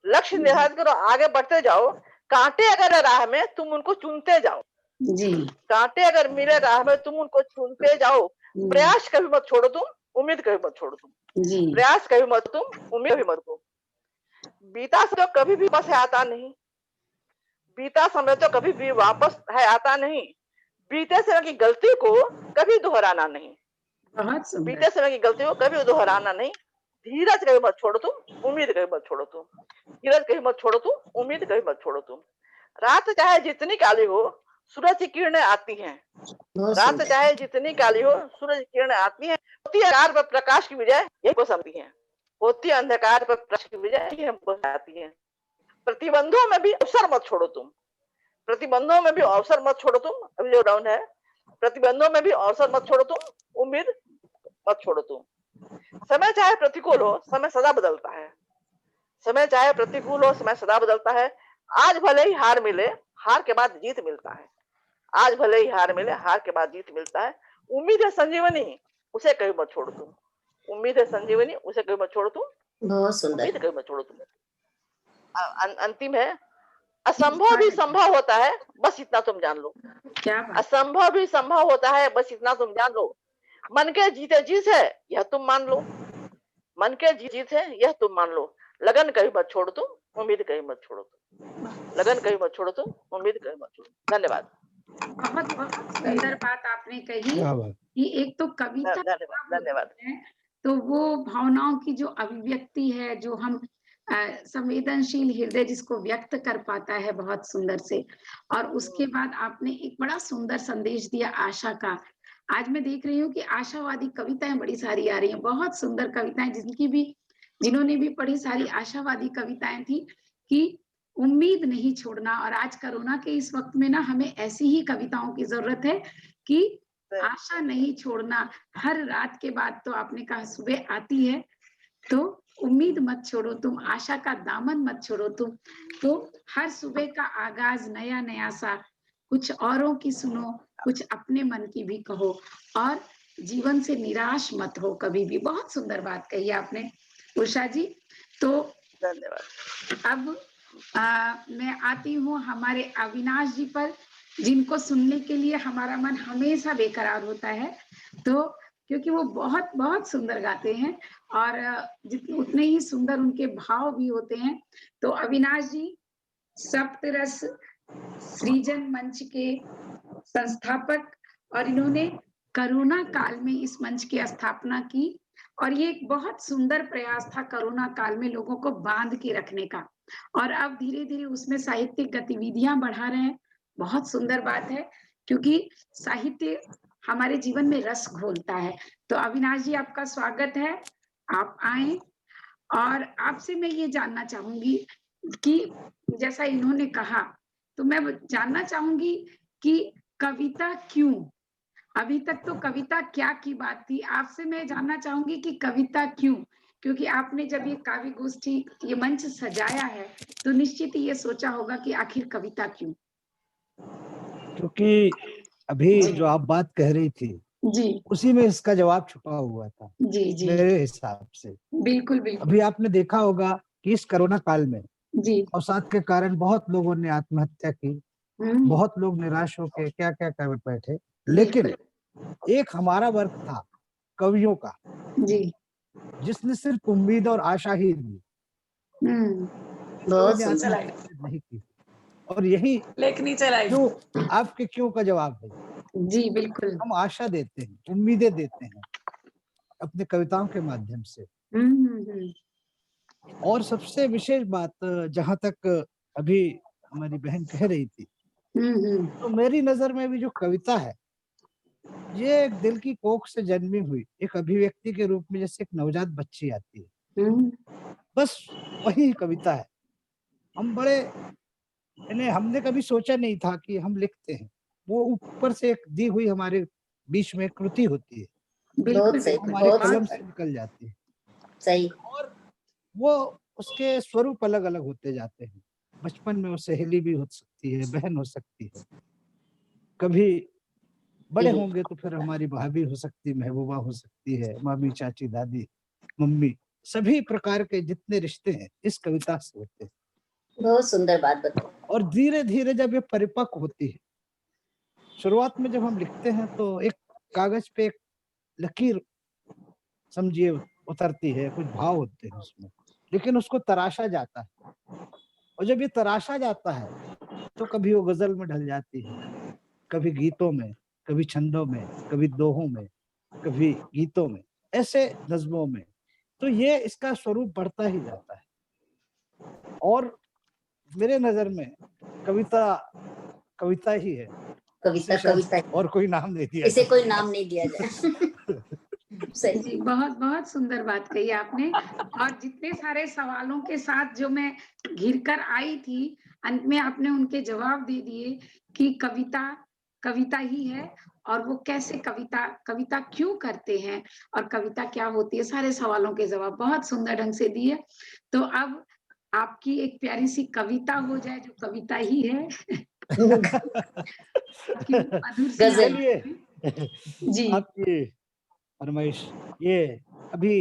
लक्ष्य निर्धारित करो आगे बढ़ते जाओ। कांटे अगर राह में तुम उनको चुनते जाओ, कांटे अगर मिले राह में तुम उनको चुनते जाओ। प्रयास कभी मत छोड़ो तुम, उम्मीद कभी मत छोड़ो तुम, प्रयास कभी मत तुम, उम्मीद कभी मत तुम। बीता समय तो कभी भी वापस आता नहीं, बीता समय तो कभी भी वापस है आता नहीं, बीते समय की गलती को कभी दोहराना नहीं, बीते समय की गलती को कभी दोहराना नहीं। धीरज कभी मत छोड़ो तुम, उम्मीद कभी मत छोड़ो तुम, धीरज कभी मत छोड़ो तुम, उम्मीद कभी मत छोड़ो तुम। रात चाहे जितनी काली हो सूरज की किरणें आती हैं, रात चाहे जितनी काली हो सूरज की किरणें आती हैं। होती है अंधकार पर प्रकाश की विजय यही को समझती है, होती है अंधकार पर प्रकाश की विजय यही हमको आती है। प्रतिबंधों में भी अवसर मत छोड़ो तुम, प्रतिबंधों में भी अवसर मत छोड़ो तुम। अभी जो डाउन है, प्रतिबंधों में भी अवसर मत छोड़ो तुम, उम्मीद मत छोड़ो तुम। समय चाहे प्रतिकूल हो समय सदा बदलता है, समय चाहे प्रतिकूल हो समय सदा बदलता है। आज भले ही हार मिले हार के बाद जीत मिलता है, आज भले ही हार मिले हार के बाद जीत मिलता है। उम्मीद है संजीवनी उसे कभी मत छोड़ो तुम, उम्मीद है संजीवनी उसे कभी मत छोड़ो तुम, बहुत सुंदर, उम्मीद कभी मत छोड़ो तुम। अंतिम है, असंभव भी संभव होता है बस इतना तुम जान लो, असंभव भी संभव होता है बस इतना तुम जान लो। मन के जीते जीत है यह तुम मान लो, मन के जीत है यह तुम मान लो। लगन कभी मत छोड़ो तुम, उम्मीद कभी मत छोड़ो तुम, लगन कभी मत छोड़ो तुम, उम्मीद कभी मत छोड़ो। धन्यवाद। बहुत बहुत सुंदर बात आपने कही कि एक तो कविता धन्यवाद है तो वो भावनाओं की जो अभिव्यक्ति है, जो हम संवेदनशील हृदय जिसको व्यक्त कर पाता है बहुत सुंदर से। और उसके बाद आपने एक बड़ा सुंदर संदेश दिया आशा का। आज मैं देख रही हूँ कि आशावादी कविताएं बड़ी सारी आ रही हैं, बहुत सुंदर कविताएं, जिन्होंने भी पढ़ी सारी आशावादी कविताएं थी कि उम्मीद नहीं छोड़ना। और आज कोरोना के इस वक्त में ना हमें ऐसी ही कविताओं की जरूरत है कि आशा नहीं छोड़ना। हर रात के बाद तो आपने कहा सुबह आती है, तो उम्मीद मत छोड़ो तुम, आशा का दामन मत छोड़ो तुम। तो हर सुबह का आगाज नया नया सा, कुछ औरों की सुनो, कुछ अपने मन की भी कहो, और जीवन से निराश मत हो कभी भी। बहुत सुंदर बात कही आपने उषा जी। तो धन्यवाद। अब मैं आती हूँ हमारे अविनाश जी पर, जिनको सुनने के लिए हमारा मन हमेशा बेकरार होता है, तो क्योंकि वो बहुत बहुत सुंदर गाते हैं और उतने ही सुंदर उनके भाव भी होते हैं। तो अविनाश जी सप्तरस सृजन मंच के संस्थापक, और इन्होंने कोरोना काल में इस मंच की स्थापना की और ये एक बहुत सुंदर प्रयास था कोरोना काल में लोगों को बांध के रखने का, और अब धीरे धीरे उसमें साहित्यिक गतिविधियां बढ़ा रहे हैं। बहुत सुंदर बात है, क्योंकि साहित्य हमारे जीवन में रस घोलता है। तो अविनाश जी, आपका स्वागत है, आप आए। और आपसे मैं ये जानना चाहूंगी कि जैसा इन्होंने कहा, तो मैं जानना चाहूंगी कि कविता क्यों? अभी तक तो कविता क्या की बात थी, आपसे मैं जानना चाहूंगी कि कविता क्यों? क्योंकि आपने जब ये काव्य गोष्ठी, ये मंच सजाया है, तो निश्चित ही ये सोचा होगा कि आखिर कविता क्यों? क्योंकि अभी जो आप बात कह रही थी जी उसी में इसका जवाब छुपा हुआ था जी जी, मेरे हिसाब से। बिल्कुल बिल्कुल। अभी आपने देखा होगा कि इस कोरोना काल में जी अवसाद के कारण बहुत लोगों ने आत्महत्या की, बहुत लोग निराश होकर क्या क्या कर बैठे, लेकिन एक हमारा वर्ग था कवियों का जी, जिसने सिर्फ उम्मीद और आशा ही दी, बहुत सुंदर। आत्महत्या नहीं की। और यही लेखनी चलाई। क्यों, आपके क्यों का जवाब है। जी बिल्कुल। हम आशा देते हैं, उम्मीदें देते हैं अपने कविताओं के माध्यम से। और सबसे विशेष बात, जहां तक अभी हमारी बहन कह रही थी, तो मेरी नजर में भी जो कविता है ये एक दिल की कोख से जन्मी हुई एक अभिव्यक्ति के रूप में, जैसे एक नवजात बच्ची आती है, बस वही कविता है। हम बड़े, यानी हमने कभी सोचा नहीं था कि हम लिखते हैं, वो ऊपर से एक दी हुई हमारे बीच में कृति होती है, बहुत सही, हमारे बहुत कलम से निकल जाती है, सही। और वो उसके स्वरूप अलग अलग होते जाते हैं। बचपन में वो सहेली भी हो सकती है, बहन हो सकती है, कभी बड़े होंगे तो फिर हमारी भाभी हो सकती है, महबूबा हो सकती है, मामी, चाची, दादी, मम्मी, सभी प्रकार के जितने रिश्ते हैं इस कविता से होते हैं। बहुत सुंदर बात बताई। और धीरे धीरे जब ये परिपक्व होती है, शुरुआत में जब हम लिखते हैं तो एक कागज पे एक लकीर समझिए उतरती है, कुछ भाव होते हैं उसमें, लेकिन उसको तराशा जाता है, और जब ये तराशा जाता है तो कभी वो गजल में ढल जाती है, कभी गीतों में, कभी छंदों में, कभी दोहों में, कभी गीतों में, ऐसे नज्मों में। तो ये इसका स्वरूप बढ़ता ही जाता है। और मेरे नजर में कविता कविता ही है, कविता कविता, और कोई नाम नहीं दिया, इसे कोई नाम नहीं दिया जाए। सही जी, बहुत बहुत सुंदर बात कही आपने। और जितने सारे सवालों के साथ जो मैं घिर कर आई थी, अंत में आपने उनके जवाब दे दिए कि कविता कविता ही है, और वो कैसे कविता कविता क्यों करते हैं, और कविता क्या होती है, सारे सवालों के जवाब बहुत सुंदर ढंग से दिए। तो अब आपकी एक प्यारी सी कविता हो जाए जो कविता ही है। मधुर सी गजल। चलिए, जी आपकी फरमाइश, ये अभी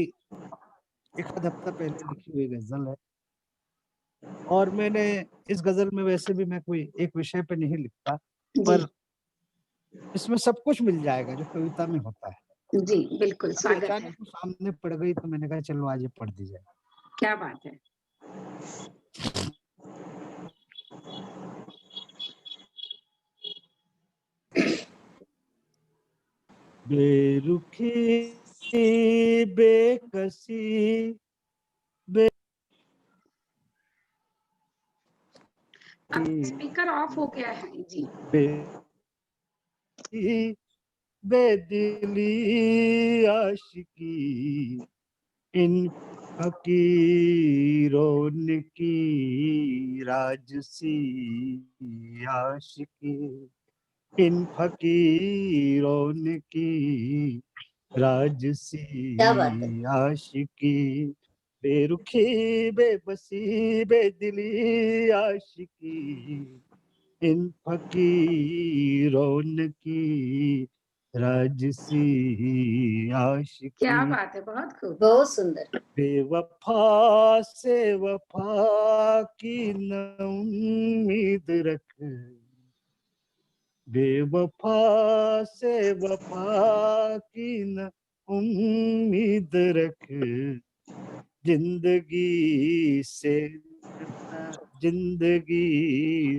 एक आध हफ्ता पहले लिखी हुई गजल है, और मैंने इस गजल में, वैसे भी मैं कोई एक विषय पे नहीं लिखता, पर इसमें सब कुछ मिल जाएगा जो कविता में होता है। जी बिल्कुल, स्वागत है। अचानक वो सामने पड़ गई तो मैंने कहा चलो आज ये पढ़ दी जाए। क्या बात है। बेरुखी बेकसी अब स्पीकर ऑफ हो गया है जी। बेदिली आशिकी इन फकीरों की राजसी आशिकी, इन फकीरों की राजसी क्या बात है। आशिकी, बेरुखी बेबसी बेदिली आशिकी इन फकीरों की राजसी आशिकी। क्या बात है, बहुत खूब। बहुत सुंदर। बेवफा से वफा की न उम्मीद रख, बेवफा से वफा की न उम्मीद रख, जिंदगी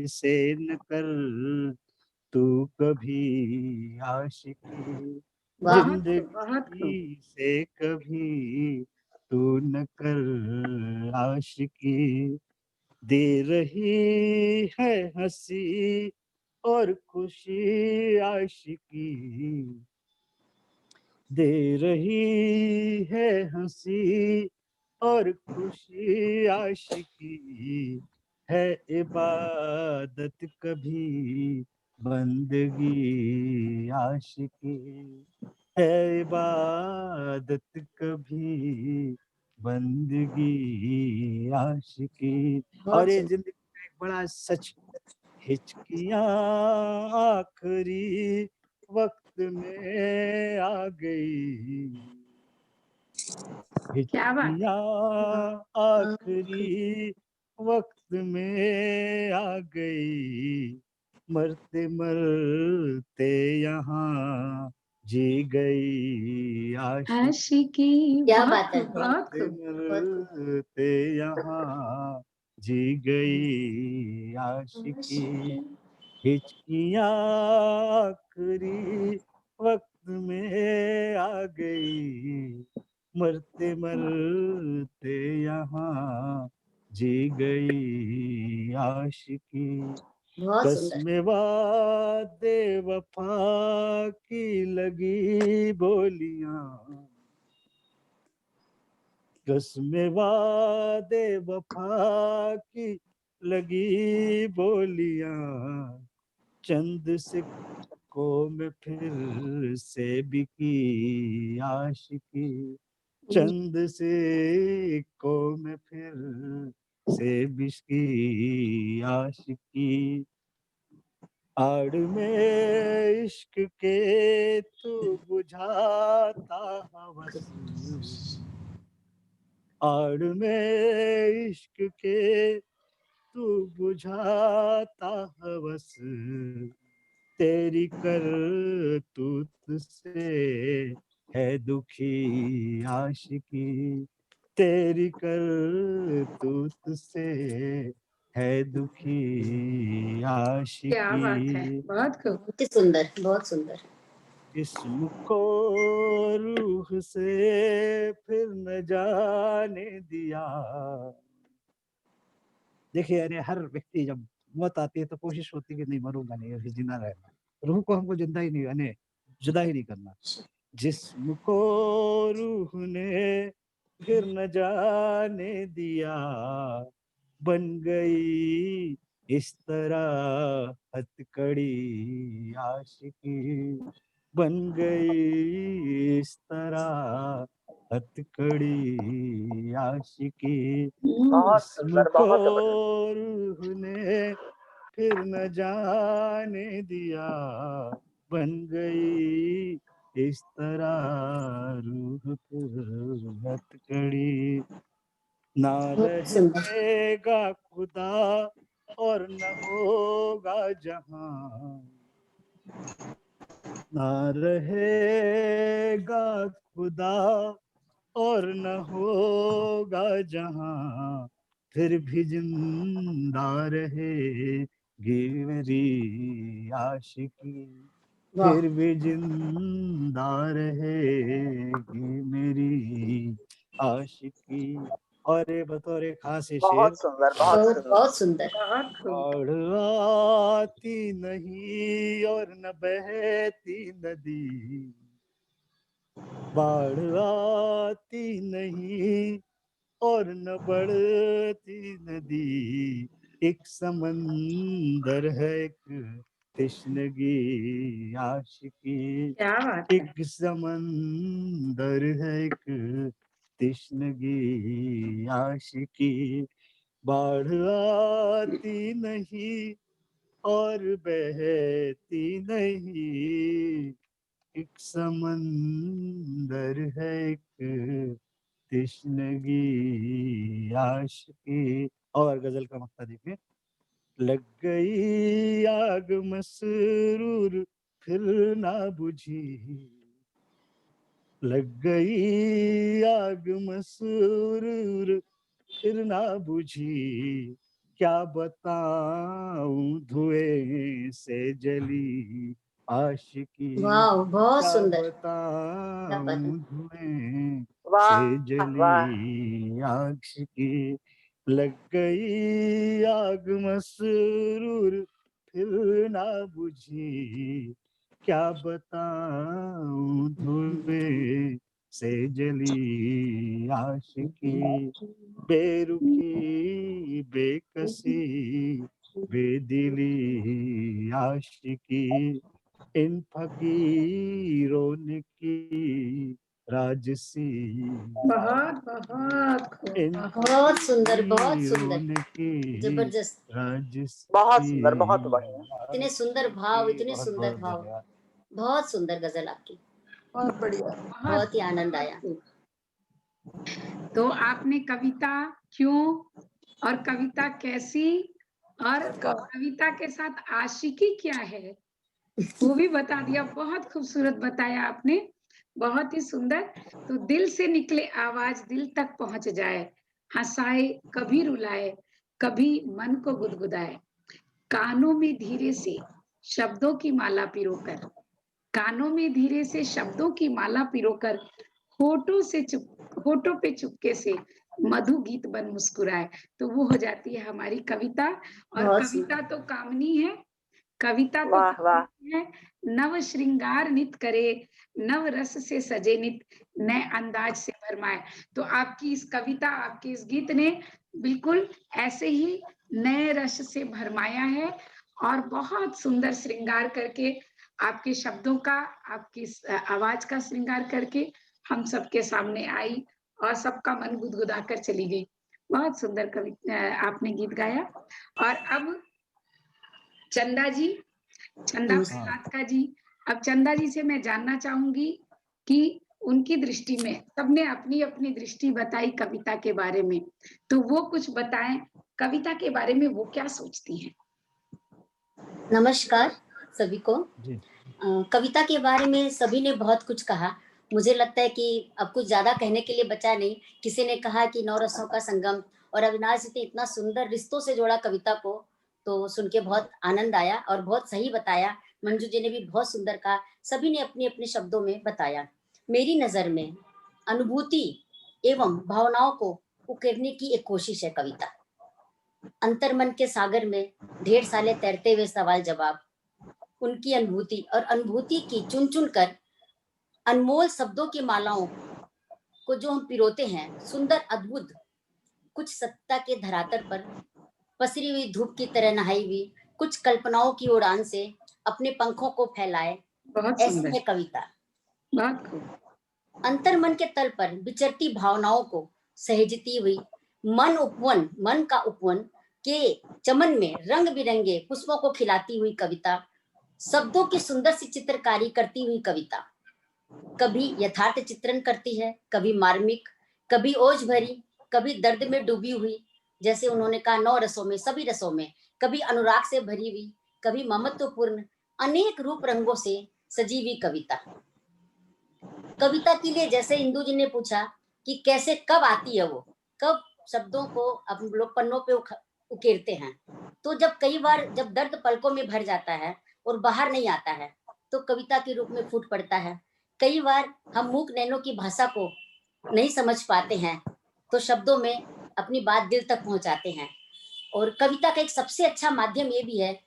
से न कर तू कभी आशिकी, बहुत खूब, बहुत खूब। जिंदगी से कभी आशिकी, दे रही है हंसी और खुशी आशिकी, दे रही है हंसी और खुशी आशिकी, है इबादत कभी बंदगी आशिकी, है इबादत कभी बंदगी आशिकी। और ये जिंदगी का एक बड़ा सच, हिचकियां आखिरी वक्त में आ गई, हिचकियां आखिरी वक्त में आ गई, मरते मरते यहाँ जी गई आशिकी। क्या बात है, मरते मरते यहाँ जी गई आशिकी, हिचकियां आखिरी वक्त में आ गई, मरते मरते यहाँ जी गई आशिकी। कसमें वादे वफा की लगी बोलियां, कसमें वादे वफा की लगी बोलियां, चंद सिक्कों में फिर से बिकी आशिकी, चंद सिक्कों में फिर से बिकी आशिकी, आड़ में इश्क के तू बुझाता हवस, आड़ में इश्क के तू बुझाता हवस, तेरी करतूत से है दुखी आशिकी, तेरी करतूत से है दुखी आशिकी। क्या बात है, बहुत सुंदर, बहुत सुंदर। जिस्म को रूह से फिर न जाने दिया। देखिए, अरे हर व्यक्ति जब मौत आती है तो कोशिश होती है कि नहीं मरूंगा नहीं, अभी जिंदा रहना, रूह को हमको जिंदा ही नहीं, यानी जुदा ही नहीं करना। जिस्म को रूह ने फिर न जाने दिया, बन गई इस तरह हथकड़ी आशिकी, बन गई इस तरह हथकड़ी आशिकी, जिस्म को रूह ने फिर न जाने दिया, बन गई इस तरह रूह फिर हथकड़ी, ना रहेगा खुदा और न होगा जहां, ना रहेगा खुदा और न होगा जहां, फिर भी जिंदा रहेगी मेरी आशिकी, फिर भी जिंदा रहेगी मेरी आशिकी। और ये बतौर खास शेर, बहुत सुंदर, बहुत सुंदर। बाढ़ आती नहीं और न बहती नदी, बाढ़ आती नहीं और न बढ़ती नदी, एक समंदर है एक तश्नगी आशिकी, एक समंदर है एक तश्नगी आशिकी, बाढ़ आती नहीं और बहती नहीं, एक समंदर है एक तश्नगी आशिकी। और गजल का मक्ता देखिए, लग गई आग मसरूर फिर ना बुझी, लग गई आग मसरूर फिर ना बुझी, क्या बताऊं धुएं से जली आशिकी, बहुत सुंदर, बताऊं धुएं से जली आशिकी, लग गई आग मसरूर फिर ना बुझी, क्या बताऊं धुएं से जली आशिकी, बेरुखी बेकसी बेदिली आशिकी, इन फकीरों ने की राजसी, बहुत बहुत खूब, इन बहुत सुंदर, बहुत फकीरों सुंदर, ने की जबरदस्त, राजसी। बहुत सुंदर, बहुत बढ़िया। इतने सुंदर भाव, इतने बहुत सुंदर बहुत भाव, धन्यवाद। बहुत सुंदर गजल आपकी, बहुत बढ़िया। बहुत ही आनंद आया। तो आपने कविता क्यों और कविता कैसी और कविता के साथ आशिकी क्या है वो भी बता दिया। बहुत खूबसूरत बताया आपने, बहुत ही सुंदर। तो दिल से निकले आवाज दिल तक पहुंच जाए, हंसाए कभी रुलाए कभी मन को गुदगुदाए, कानों में धीरे से शब्दों की माला पिरोकर, कानों में धीरे से शब्दों की माला पिरोकर, होठों पे चुपके से मधु गीत बन मुस्कुराए। तो वो हो जाती है हमारी कविता। और बहुत कविता तो कामनी है, कविता तो वाह वाह। है, नव श्रृंगार नित करे, नव रस से सजे नित, नए अंदाज से भरमाए। तो आपकी इस कविता, आपके इस गीत ने बिल्कुल ऐसे ही नए रस से भरमाया है और बहुत सुंदर श्रृंगार करके आपके शब्दों का, आपकी आवाज का श्रृंगार करके हम सबके सामने आई और सबका मन गुदगुदा कर चली गई। बहुत सुंदर कविता आपने गीत गाया। और अब चंदा जी, चंदा प्रसाद जी, अब चंदा जी से मैं जानना चाहूंगी कि उनकी दृष्टि में, सबने अपनी अपनी दृष्टि बताई कविता के बारे में, तो वो कुछ बताएं कविता के बारे में, वो क्या सोचती हैं। नमस्कार सभी को। कविता के बारे में सभी ने बहुत कुछ कहा। मुझे लगता है कि अब कुछ ज्यादा कहने के लिए बचा नहीं। किसी ने कहा कि नौ रसों का संगम, और अविनाश जी ने इतना सुंदर रिश्तों से जोड़ा कविता को, तो सुन के बहुत आनंद आया और बहुत सही बताया। मंजू जी ने भी बहुत सुंदर कहा, सभी ने अपने अपने शब्दों में बताया। मेरी नजर में अनुभूति एवं भावनाओं को उकेरने की एक कोशिश है कविता। अंतर्मन के सागर में ढेर साले तैरते हुए सवाल जवाब, उनकी अनुभूति और अनुभूति की चुन चुन कर अनमोल शब्दों की मालाओं को जो हम पिरोते हैं, सुंदर अद्भुत, कुछ सत्ता के धरातल पर पसरी हुई धूप की तरह नहाई हुई, कुछ कल्पनाओं की उड़ान से अपने पंखों को फैलाए, ऐसी है कविता। अंतर्मन के तल पर विचरती भावनाओं को सहेजती हुई, मन का उपवन के चमन में रंग बिरंगे पुष्पों को खिलाती हुई कविता, शब्दों की सुंदर सी चित्रकारी करती हुई कविता, कभी यथार्थ चित्रण करती है, कभी मार्मिक, कभी ओज भरी, कभी दर्द में डूबी हुई, जैसे उन्होंने कहा 9 रसों में, सभी रसों में, कभी अनुराग से भरी हुई, कभी ममत्वपूर्ण, अनेक रूप रंगों से सजी हुई कविता। कविता के लिए जैसे इंदु जी ने पूछा कि कैसे, कब आती है वो, कब शब्दों को हम लोग पन्नों पे उकेरते हैं, तो जब कई बार जब दर्द पलकों में भर जाता है और बाहर नहीं आता है, तो कविता के रूप में फूट पड़ता है। कई बार हम मूक नैनों की भाषा को नहीं समझ पाते हैं, तो शब्दों में अपनी बात दिल तक पहुंचाते हैं। और कविता का एक सबसे अच्छा माध्यम ये भी है,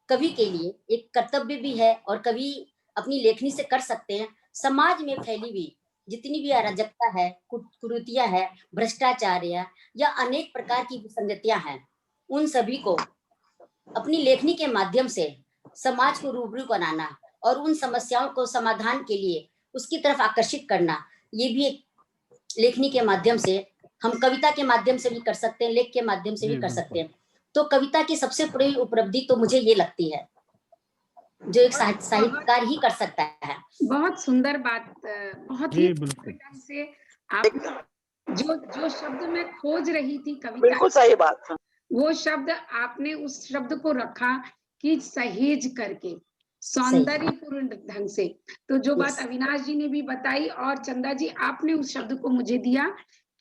कवि के लिए एक कर्तव्य भी है, और कवि अपनी लेखनी से कर सकते हैं, समाज में फैली हुई जितनी भी अराजकता है, कुरीतियां है, भ्रष्टाचार है, या अनेक प्रकार की विसंगतियां हैं, उन सभी को अपनी लेखनी के माध्यम से समाज को रूबरू बनाना और उन समस्याओं को समाधान के लिए उसकी तरफ आकर्षित करना, ये भी एक लेखनी के माध्यम से, हम कविता के माध्यम से भी कर सकते हैं, लेख के माध्यम से भी कर सकते हैं। तो कविता की सबसे बड़ी उपलब्धि तो मुझे ये लगती है, जो एक साहित्यकार ही कर सकता है। बहुत सुंदर बात, बहुत ही ढंग से आप जो शब्द मैं खोज रही थी कविता, बिल्कुल सही बात, वो शब्द आपने उस शब्द को रखा कि सहेज करके, सौंदर्यपूर्ण ढंग से। तो जो बात अविनाश जी ने भी बताई और चंदा जी आपने उस शब्द को मुझे दिया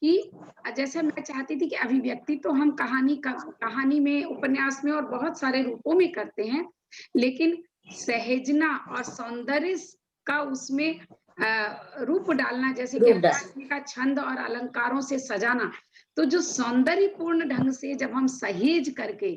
कि जैसे मैं चाहती थी कि अभिव्यक्ति तो हम कहानी में, उपन्यास में और बहुत सारे रूपों में करते हैं, लेकिन सहेजना और सौंदर्य का उसमें रूप डालना, जैसे कि रूप डाल अविनाश जी का छंद और अलंकारों से सजाना, तो जो सौंदर्यपूर्ण ढंग से जब हम सहेज करके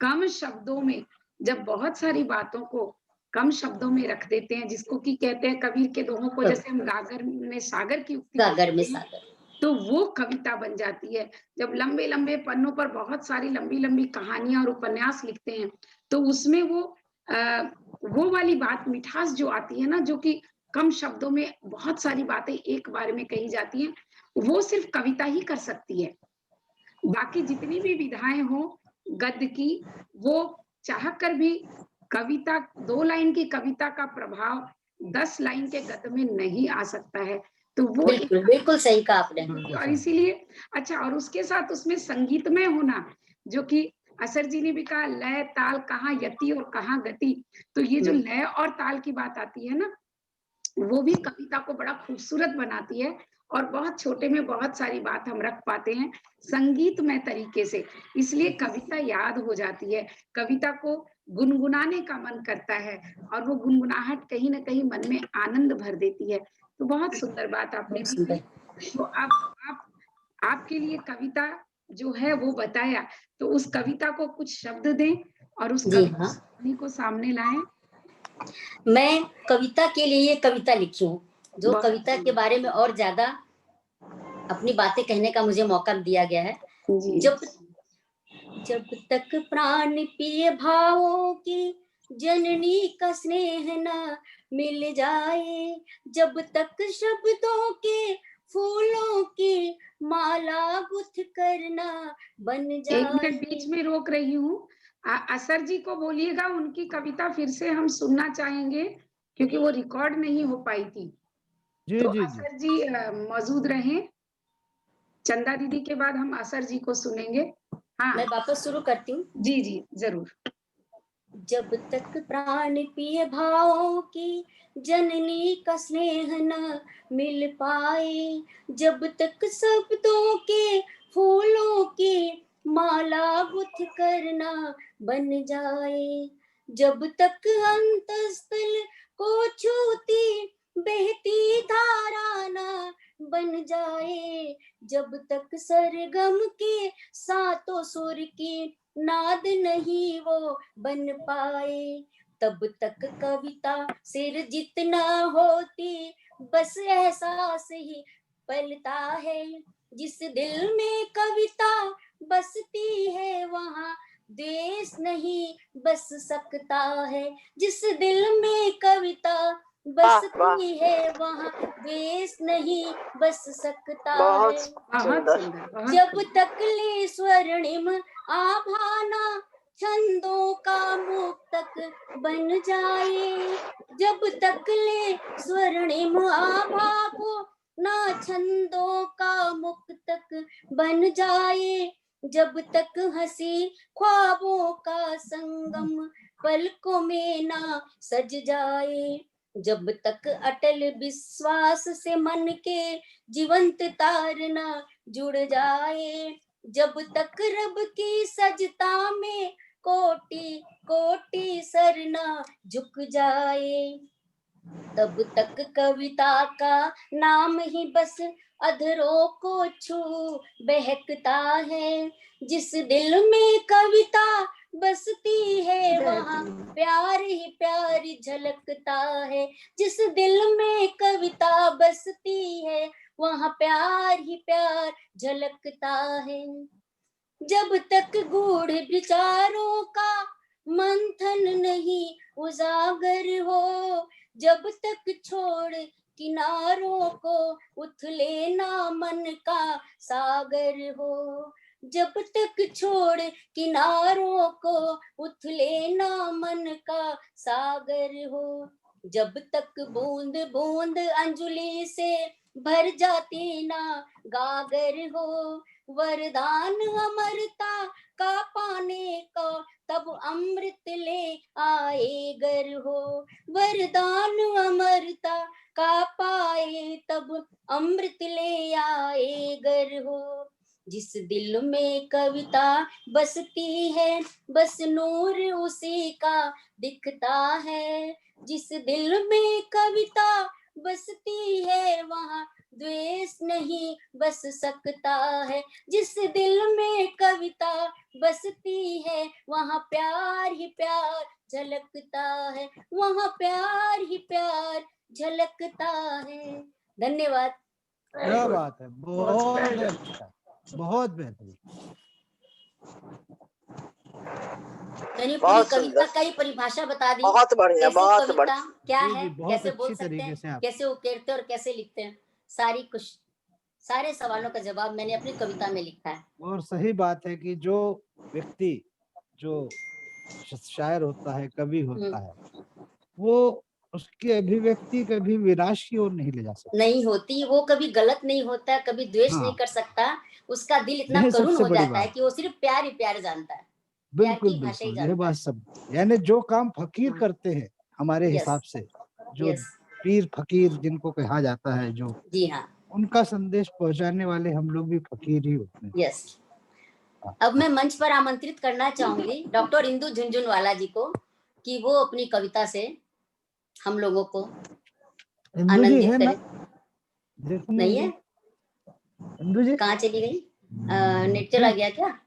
कम शब्दों में, जब बहुत सारी बातों को कम शब्दों में रख देते हैं, जिसको कि कहते हैं कबीर के दोहों को, जैसे हम गागर में सागर की उक्ति गागर में बोलते हैं, सागर, तो वो कविता बन जाती है। जब लंबे लंबे पन्नों पर बहुत सारी लंबी लंबी कहानियां और उपन्यास लिखते हैं, तो उसमें वो वाली बात, मिठास जो आती है ना, जो कि कम शब्दों में बहुत सारी बातें एक बार में कही जाती हैं, वो सिर्फ कविता ही कर सकती है। बाकी जितनी भी विधाएं हो गद्य की, वो चाह कर भी कविता, 2 लाइन की कविता का प्रभाव 10 लाइन के गद्य में नहीं आ सकता है। तो वो एक, बिल्कुल बिल्कुल सही कहा आपने। और इसीलिए अच्छा, और उसके साथ उसमें संगीतमय होना, जो कि असर जी ने भी कहा, लय ताल कहाँ यति और कहाँ गति, तो ये जो लय और ताल की बात आती है ना, वो भी कविता को बड़ा खूबसूरत बनाती है, और बहुत छोटे में बहुत सारी बात हम रख पाते हैं संगीतमय तरीके से, इसलिए कविता याद हो जाती है, कविता को गुनगुनाने का मन करता है, और वो गुनगुनाहट कहीं ना कहीं मन में आनंद भर देती है। तो बहुत सुंदर बात आपने बहुत भी सुंदर। की। तो आपके लिए कविता जो है वो बताया, तो उस कविता को कुछ शब्द दें और उस जी कविता हाँ, को सामने लाएं। मैं कविता के लिए ये कविता लिखी हूँ, जो बहुत कविता के बारे में और ज्यादा अपनी बातें कहने का मुझे मौका दिया गया है। जी। जब तक प्राण पिए भावों की जननी का स्नेह न मिल जाए, जब तक शब्दों के फूलों की माला गुथ करना बन एक जाए। मिनट बीच में रोक रही हूँ, असर जी को बोलिएगा, उनकी कविता फिर से हम सुनना चाहेंगे, क्योंकि वो रिकॉर्ड नहीं हो पाई थी। जी तो जी जी। असर जी मौजूद रहें, चंदा दीदी के बाद हम असर जी को सुनेंगे। हाँ, मैं वापस शुरू करती हूँ। जी जी जरूर। जब तक प्राण पिए भावों की जननी का स्नेह न मिल पाए, जब तक शब्दों के फूलों की माला गुथ करना बन जाए, जब तक अंतस्थल को छूती बहती धारा ना बन जाए, जब तक सरगम के सातों सुर की नाद नहीं वो बन पाए, तब तक कविता सिर जितना होती बस एहसास ही पलता है, जिस दिल में कविता बसती है वहाँ द्वेष नहीं बस सकता है, जिस दिल में कविता बसती है वहाँ द्वेष नहीं बस सकता है। बहुत सुंदर। जब तक ले स्वर्णिम आभाना छंदों का मुक्तक बन जाए, जब तक ले स्वर्णिम आभा को ना छंदों का मुक्तक बन जाए, जब तक हंसी ख्वाबों का संगम पलकों में ना सज जाए, जब तक अटल विश्वास से मन के जीवंत तार ना जुड़ जाए, जब तक रब की सजता में कोटि कोटि सर ना झुक जाए, तब तक कविता का नाम ही बस अधरों को छू बहकता है, जिस दिल में कविता बसती है वहाँ प्यार ही प्यार झलकता है, जिस दिल में कविता बसती है वहाँ प्यार ही प्यार झलकता है, जब तक गूढ़ विचारों का मंथन नहीं उजागर हो, जब तक छोड़ किनारों को उथले ना मन का सागर हो, जब तक छोड़ किनारों को उथले ना मन का सागर हो, जब तक बूंद बूंद अंजुलि से भर जाती ना गागर हो, वरदान अमरता का पाने का तब अमृत ले आए गर हो, वरदान अमरता का पाए तब अमृत ले आए गर हो, जिस दिल में कविता बसती है बस नूर उसी का दिखता है, जिस दिल में कविता बसती है वहाँ द्वेष नहीं बस सकता है। जिस दिल में कविता बसती है वहाँ प्यार ही प्यार झलकता है, वहाँ प्यार ही प्यार झलकता है। धन्यवाद। क्या बात है, बहुत अच्छा, बहुत बेहतरीन। यानी पूरी कविता का ही परिभाषा बता दी। बहुत बढ़िया, कैसे बहुत कविता बढ़िया। क्या जी, है, जी, बहुत कैसे बोल अच्छी सकते तरीके से हैं, आप- कैसे उकेरते और कैसे लिखते हैं, सारे सवालों का जवाब मैंने अपनी कविता में लिखा है। और सही बात है कि जो व्यक्ति जो शायर होता है, कवि होता है, वो उसकी अभिव्यक्ति कभी विनाश की ओर नहीं ले जा सकता। नहीं होती, वो कभी गलत नहीं होता, कभी द्वेष हाँ। नहीं कर सकता। उसका दिल इतना यह करुण सबसे हो बड़ी जाता है बात। कि वो सिर्फ प्यार ही प्यार जानता है, प्यार बिल्कुल की भाषा ही बिल्कुल, यह जानता बात सब, यानी जो काम फकीर करते हैं हमारे Yes. हिसाब से, जो Yes. पीर फकीर जिनको कहा जाता है, जो जी हाँ, उनका संदेश पहुंचाने वाले हम लोग भी फकीर ही होते हैं। यस। अब मैं मंच पर आमंत्रित करना चाहूंगी डॉक्टर इंदु झुनझुनवाला जी को कि वो अपनी कविता से हम लोगों को इंदु जी आनंदित है ना? करें। देखो नहीं है? इंदु जी कहाँ चली गई? नेट चला गया क्या?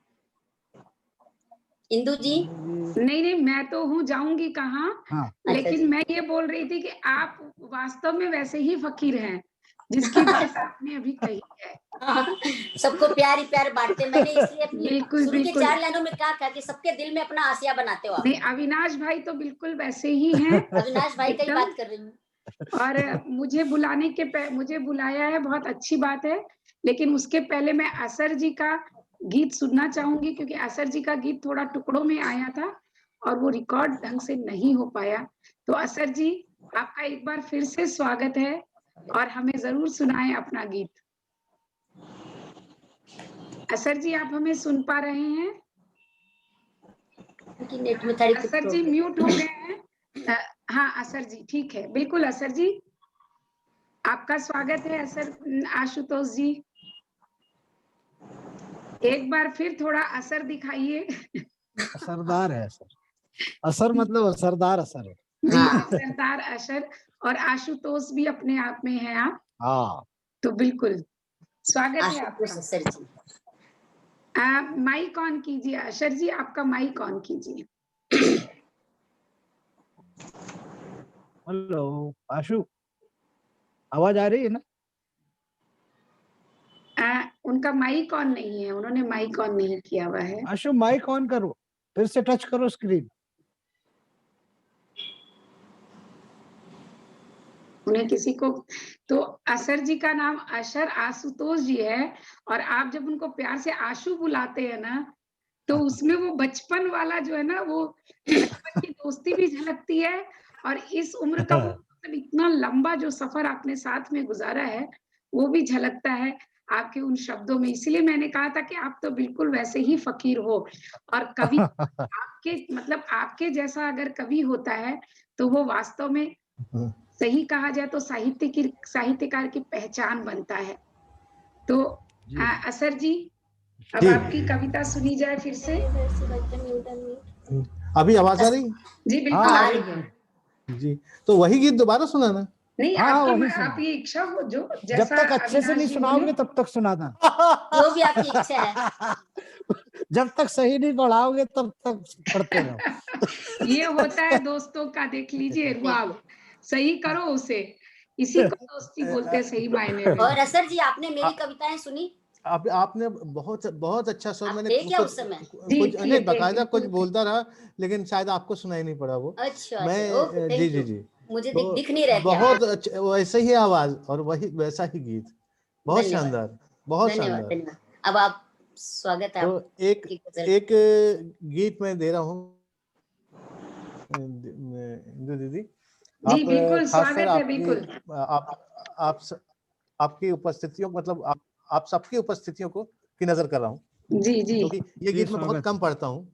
इंदु जी? नहीं, मैं तो हूँ, जाऊंगी कहाँ। हाँ। लेकिन मैं ये बोल रही थी कि आप वास्तव में वैसे ही फकीर हैं जिसकी बात आपने अभी कही है। सबको प्यार ही प्यार बांटते। मैंने इसलिए अपनी बिल्कुल, शुरू के बिल्कुल। 4 लाइनों में कहा कि सबके दिल में अपना आसिया बनाते हो आप। नहीं, अविनाश भाई तो बिल्कुल वैसे ही हैं। अविनाश भाई का ही एकदम। बात कर रही हूँ। और मुझे बुलाया है, बहुत अच्छी बात है। लेकिन उसके पहले मैं असर जी का गीत सुनना चाहूंगी, क्योंकि असर जी का गीत थोड़ा टुकड़ों में आया था और वो रिकॉर्ड ढंग से नहीं हो पाया। तो असर जी, आपका एक बार फिर से स्वागत है और हमें जरूर सुनाएं अपना गीत। असर जी, आप हमें सुन पा रहे हैं? नेट में थोड़ी असर जी म्यूट हो गए हैं। हाँ असर जी, ठीक है, बिल्कुल असर जी, आपका स्वागत है। असर आशुतोष जी, एक बार फिर थोड़ा असर दिखाइए। असरदार है असर, असर मतलब असरदार असर है। जी, असरदार असर। और आशुतोष भी अपने आप में है आप। हाँ, तो बिल्कुल स्वागत है आशुतोष आपका। असर जी। माइक ऑन कीजिए असर जी, आपका माइक ऑन कीजिए। हेलो आशु, आवाज आ रही है ना? उनका माइक ऑन नहीं है, उन्होंने माइक ऑन नहीं किया हुआ है। आशु माइक ऑन करो, फिर से टच करो स्क्रीन। उन्हें किसी को, तो असर जी का नाम अशर आशुतोष जी है, और आप जब उनको प्यार से आशु बुलाते हैं ना, तो उसमें वो बचपन वाला जो है ना, वो बचपन की दोस्ती भी झलकती है। और इस उम्र का वो मतलब इतना लंबा जो सफर आपने साथ में गुजारा है, वो भी झलकता है आपके उन शब्दों में। इसलिए मैंने कहा था कि आप तो बिल्कुल वैसे ही फकीर हो। और कवि आपके मतलब आपके जैसा अगर कवि होता है तो वो वास्तव में सही कहा जाए तो साहित्यकार की पहचान बनता है। तो असर जी, अब आपकी कविता सुनी जाए फिर से। अभी आवाज आ रही? जी बिल्कुल आ रही है। जी, तो वही गीत दोबारा सुनाना? नहीं, आप ये इच्छा हो जो जब तक अच्छे से नहीं सुनाओगे तब तक सुनाना। जो भी आपकी इच्छा है। जब तक सही नहीं पढ़ाओगे तब तक पढ़ते रहो। ये होता है दोस्तों का, देख लीजिए रुआब। सही करो उसे, इसी को दोस्ती बोलते हैं सही मायने में। और असर जी, आपने मेरी कविताएं सुनी? आपने बहुत अच्छा स्वर, मैंने क्या उस समय कुछ नहीं बकायदा कुछ बोलता रहा, लेकिन शायद आपको सुनाई नहीं पड़ा वो। अच्छा, मैं जी मुझे तो दिख नहीं रहा। बहुत अच्छा, वैसे ही आवाज और वही वैसा ही गीत, बहुत शानदार, बहुत शानदार। धन्यवाद। अब आप स्वागत है। तो एक गीत मैं दे रहा हूँ इंदु दीदी। जी बिल्कुल स्वागत है। बिल्कुल आपकी उपस्थितियों, मतलब आप सबकी उपस्थितियों को की नजर कर रहा हूँ। जी जी, क्योंकि ये गीत मैं बहुत कम पढ़ता हूँ,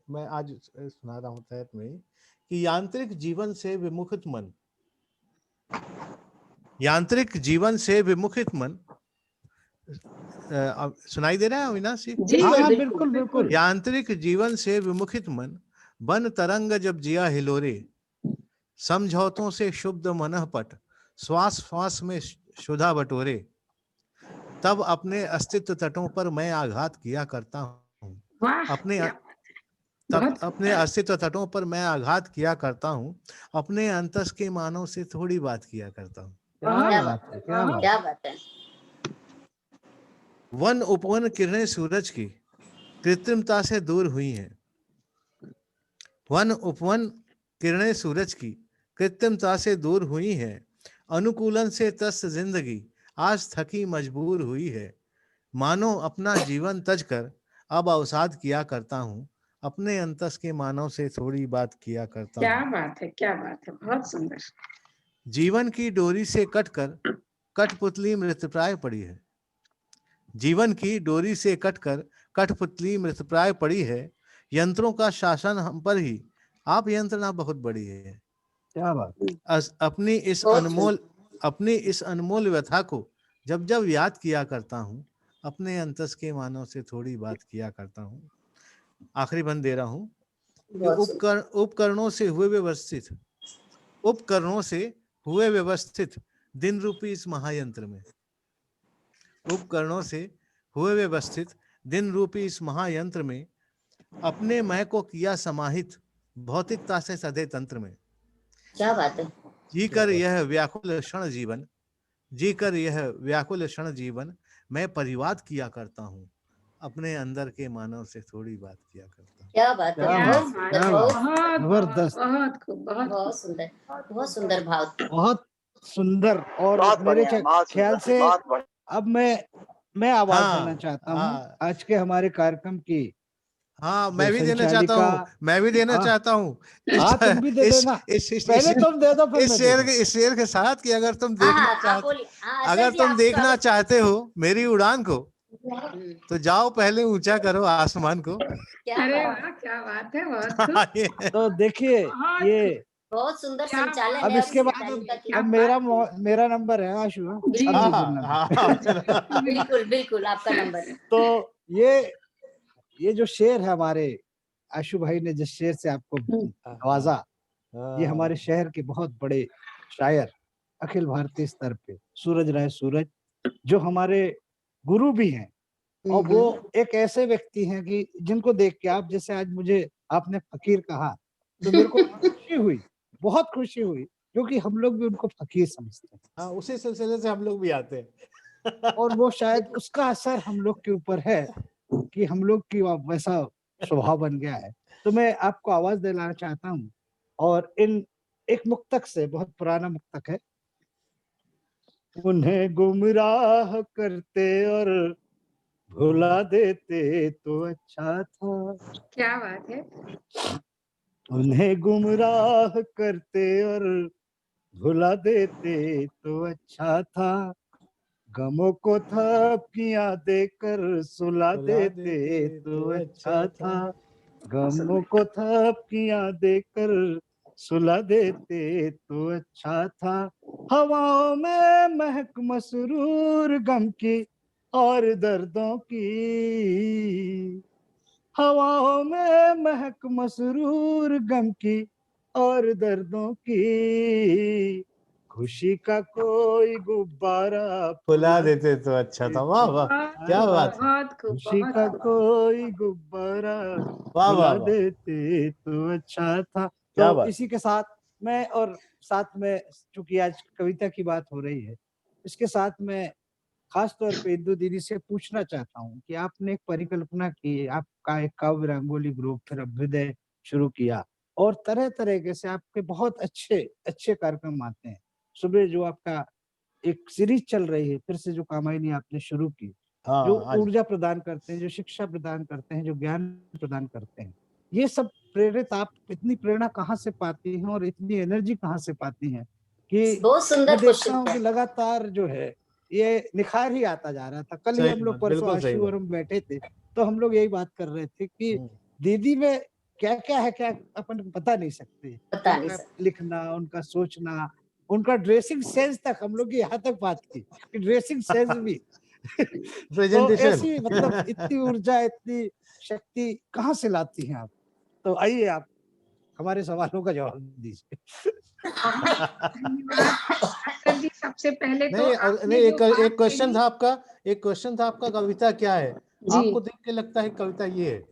मैं आज सुना रहा हूँ तहत में कि यांत्रिक जीवन से विमुखित मन, यांत्रिक जीवन से विमुखित मन। सुनाई दे रहा है अविनाश जी? जी बिल्कुल बिल्कुल। यांत्रिक जीवन से विमुखित मन, बन तरंग जब जिया हिलोरे, समझौतों से शुद्ध मनः पट, श्वास श्वास में शुदा बटोरे, तब अपने अस्तित्व तटों पर मैं आघात किया करता हूँ। अपने अस्तित्व तटों पर मैं आघात किया करता हूँ, अपने अंतस के मानव से थोड़ी बात किया करता हूँ। क्या बात है। वन उपवन किरणें सूरज की कृत्रिमता से दूर हुई हैं। वन उपवन किरणें सूरज की कृत्रिमता से दूर हुई हैं। अनुकूलन से त्रस्त जिंदगी आज थकी मजबूर हुई है। मानो अपना जीवन तज कर अब अवसाद किया करता हूँ, अपने अंतस के मानव से थोड़ी बात किया करता हूँ। क्या बात है, क्या बात है, बहुत सुंदर। जीवन की डोरी से कटकर कठपुतली मृतप्राय पड़ी है। जीवन की डोरी से कटकर कठपुतली मृतप्राय पड़ी है। यंत्रों का शासन हम पर ही, आप यंत्रणा बहुत बड़ी है। क्या बात। अपनी इस अनमोल व्यथा को जब जब याद किया करता हूँ, अपने अंतस के मानव से थोड़ी बात किया करता हूँ। आखिरी बंद दे रहा हूँ कि उपकरणों से हुए व्यवस्थित दिन रूपी इस महायंत्र में, उपकरणों से हुए व्यवस्थित दिन रूपी इस महायंत्र में, अपने मैं को किया समाहित भौतिकता से सदे तंत्र में। क्या बात है। जीकर यह व्याकुल क्षण जीवन मैं परिवाद किया करता हूँ, अपने अंदर के मानव से थोड़ी बात किया करता हूँ। क्या बात है। जबरदस्त, बहुत सुंदर, बहुत सुंदर भाव, बहुत सुंदर। और मेरे ख्याल से अब मैं आवाज देना चाहता हूँ आज के हमारे कार्यक्रम की। हाँ, मैं भी देना चाहता हूँ। तुम भी दे देना। पहले तुम दे दो, फिर इस शेर के साथ कि अगर तुम देखना चाहते हो मेरी उड़ान को, तो जाओ पहले ऊंचा करो आसमान को। अरे वाह, क्या बात है, बहुत तो देखिए ये बहुत सुंदर संचालन अब है। इसके बाद अब मेरा नंबर है आशु। बिल्कुल बिल्कुल आपका नंबर। तो ये जो शेर है हमारे आशु भाई ने जिस शेर से आपको नवाजा, ये हमारे शहर के बहुत बड़े शायर अखिल भारतीय स्तर पे सूरज राय सूरज, जो हमारे गुरु भी हैं, और वो एक ऐसे व्यक्ति हैं कि जिनको देख के आप, जैसे आज मुझे आपने फकीर कहा तो मेरे को खुशी हुई, बहुत खुशी हुई, क्योंकि हम लोग भी उनको फकीर समझते हैं। हाँ, उसी सिलसिले से हम लोग भी आते हैं। और वो शायद उसका असर हम लोग के ऊपर है कि हम लोग की वैसा स्वभाव बन गया है। तो मैं आपको आवाज दिलाना चाहता हूँ, और एक मुक्तक से, बहुत पुराना मुक्तक है। उन्हें गुमराह करते और भुला देते तो अच्छा था। क्या बात है। उन्हें गुमराह करते और भुला देते तो अच्छा था। गमों को थपकियां देकर सुला देते तो अच्छा था। गमों को थपकियां देकर सुला देते तो अच्छा था। हवाओं में महक मसरूर गम की और दर्दों की, हवाओं में महक मसरूर गम की और दर्दों की, खुशी का कोई गुब्बारा फुला देते तो अच्छा था। वाह वाह, क्या बात है। खुशी का कोई गुब्बारा फुला देते तो अच्छा था। तो इसी के साथ मैं, और साथ में चूंकि आज कविता की बात हो रही है, इसके साथ में खास तौर पे इंदु दीदी से पूछना चाहता हूँ कि आपने एक परिकल्पना की, आपका एक काव्य रंगोली ग्रुप, फिर अभ्युदय शुरू किया, और तरह तरह के से आपके बहुत अच्छे अच्छे कार्यक्रम आते हैं। सुबह जो आपका एक सीरीज चल रही है, फिर से जो कामायनी आपने शुरू की, जो ऊर्जा प्रदान करते हैं, जो शिक्षा प्रदान करते हैं, जो ज्ञान प्रदान करते हैं, ये सब प्रेरित, आप इतनी प्रेरणा कहाँ से पाती हैं और इतनी एनर्जी कहाँ से पाती हैं कि बहुत सुंदर मैं देखता हूँ कि लगातार जो है ये निखार ही आता जा रहा था। कल ही हम लोग परसों आशु और हम बैठे थे, तो हम लोग यही बात कर रहे थे कि दीदी में क्या क्या है, क्या अपन बता नहीं सकते। लिखना, उनका सोचना, उनका ड्रेसिंग सेंस तक, हम लोग यहाँ तक बात की कि ड्रेसिंग सेंस भी तो ऐसी, मतलब इतनी ऊर्जा, इतनी शक्ति कहाँ से लाती हैं आप? तो आइए आप हमारे सवालों का जवाब दीजिए। जी सबसे पहले तो नहीं, एक क्वेश्चन था आपका, कविता क्या है? आपको देख के लगता है कविता ये है।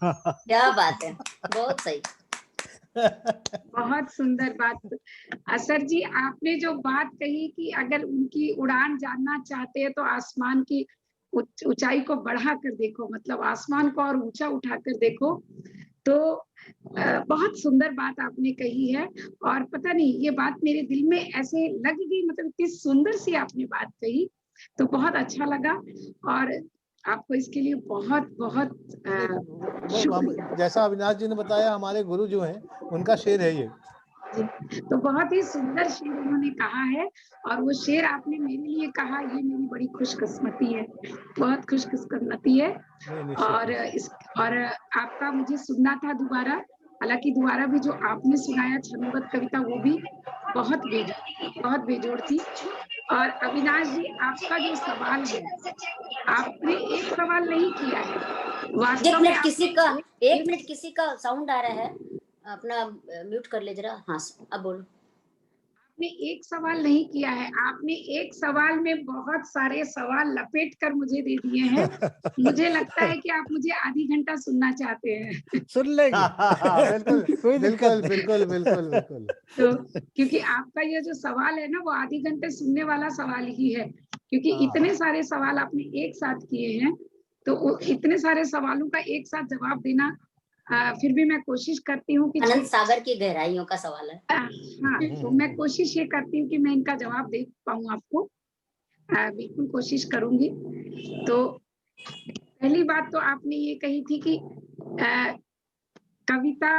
क्या बात है, बहुत सही। बहुत सुंदर बात। सर जी, आपने जो बात कही कि अगर उनकी उड़ान जानना चाहते हैं तो आसमान की ऊंचाई को बढ़ा कर देखो, मतलब आसमान को और ऊंचा उठाकर देखो, तो बहुत सुंदर बात आपने कही है। और पता नहीं ये बात मेरे दिल में ऐसे लग गई, मतलब इतनी सुंदर सी आपने बात कही, तो बहुत अच्छा लगा। और आपको इसके लिए बहुत बहुत शुक्रिया। जैसा अविनाश जी ने बताया, हमारे गुरु जो हैं उनका शेर है ये। तो बहुत ही सुंदर शेर उन्होंने कहा है, और वो शेर आपने मेरे लिए कहा, ये मेरी बड़ी खुशकिस्मती है, बहुत खुशकिस्मती है। और आपका मुझे सुनना था दोबारा, हालांकि दोबारा भी जो आपने सुनाया छंदबद्ध कविता वो भी बहुत बेजोड़ थी। और अविनाश जी, आपका जो सवाल है, आपने एक सवाल नहीं किया है वास्तव में। एक मिनट किसी का साउंड आ रहा है, अपना म्यूट कर ले जरा। हाँ अब बोलो। आपने एक सवाल नहीं किया है, आपने एक सवाल में बहुत सारे सवाल लपेट कर मुझे दे दिए हैं। मुझे लगता है कि आप मुझे आधी घंटा सुनना चाहते हैं। सुन लेंगे। बिल्कुल। तो क्योंकि आपका ये जो सवाल है ना, वो आधी घंटे सुनने वाला सवाल ही है, क्योंकि इतने सारे सवाल आपने एक साथ किए हैं, तो इतने सारे सवालों का एक साथ जवाब देना, फिर भी मैं कोशिश करती हूँ कि अनंत सागर की गहराइयों का सवाल है। हाँ, तो मैं कोशिश ये करती हूँ कि मैं इनका जवाब दे पाऊँ आपको, बिल्कुल कोशिश करूंगी। तो पहली बात तो आपने ये कही थी कि कविता,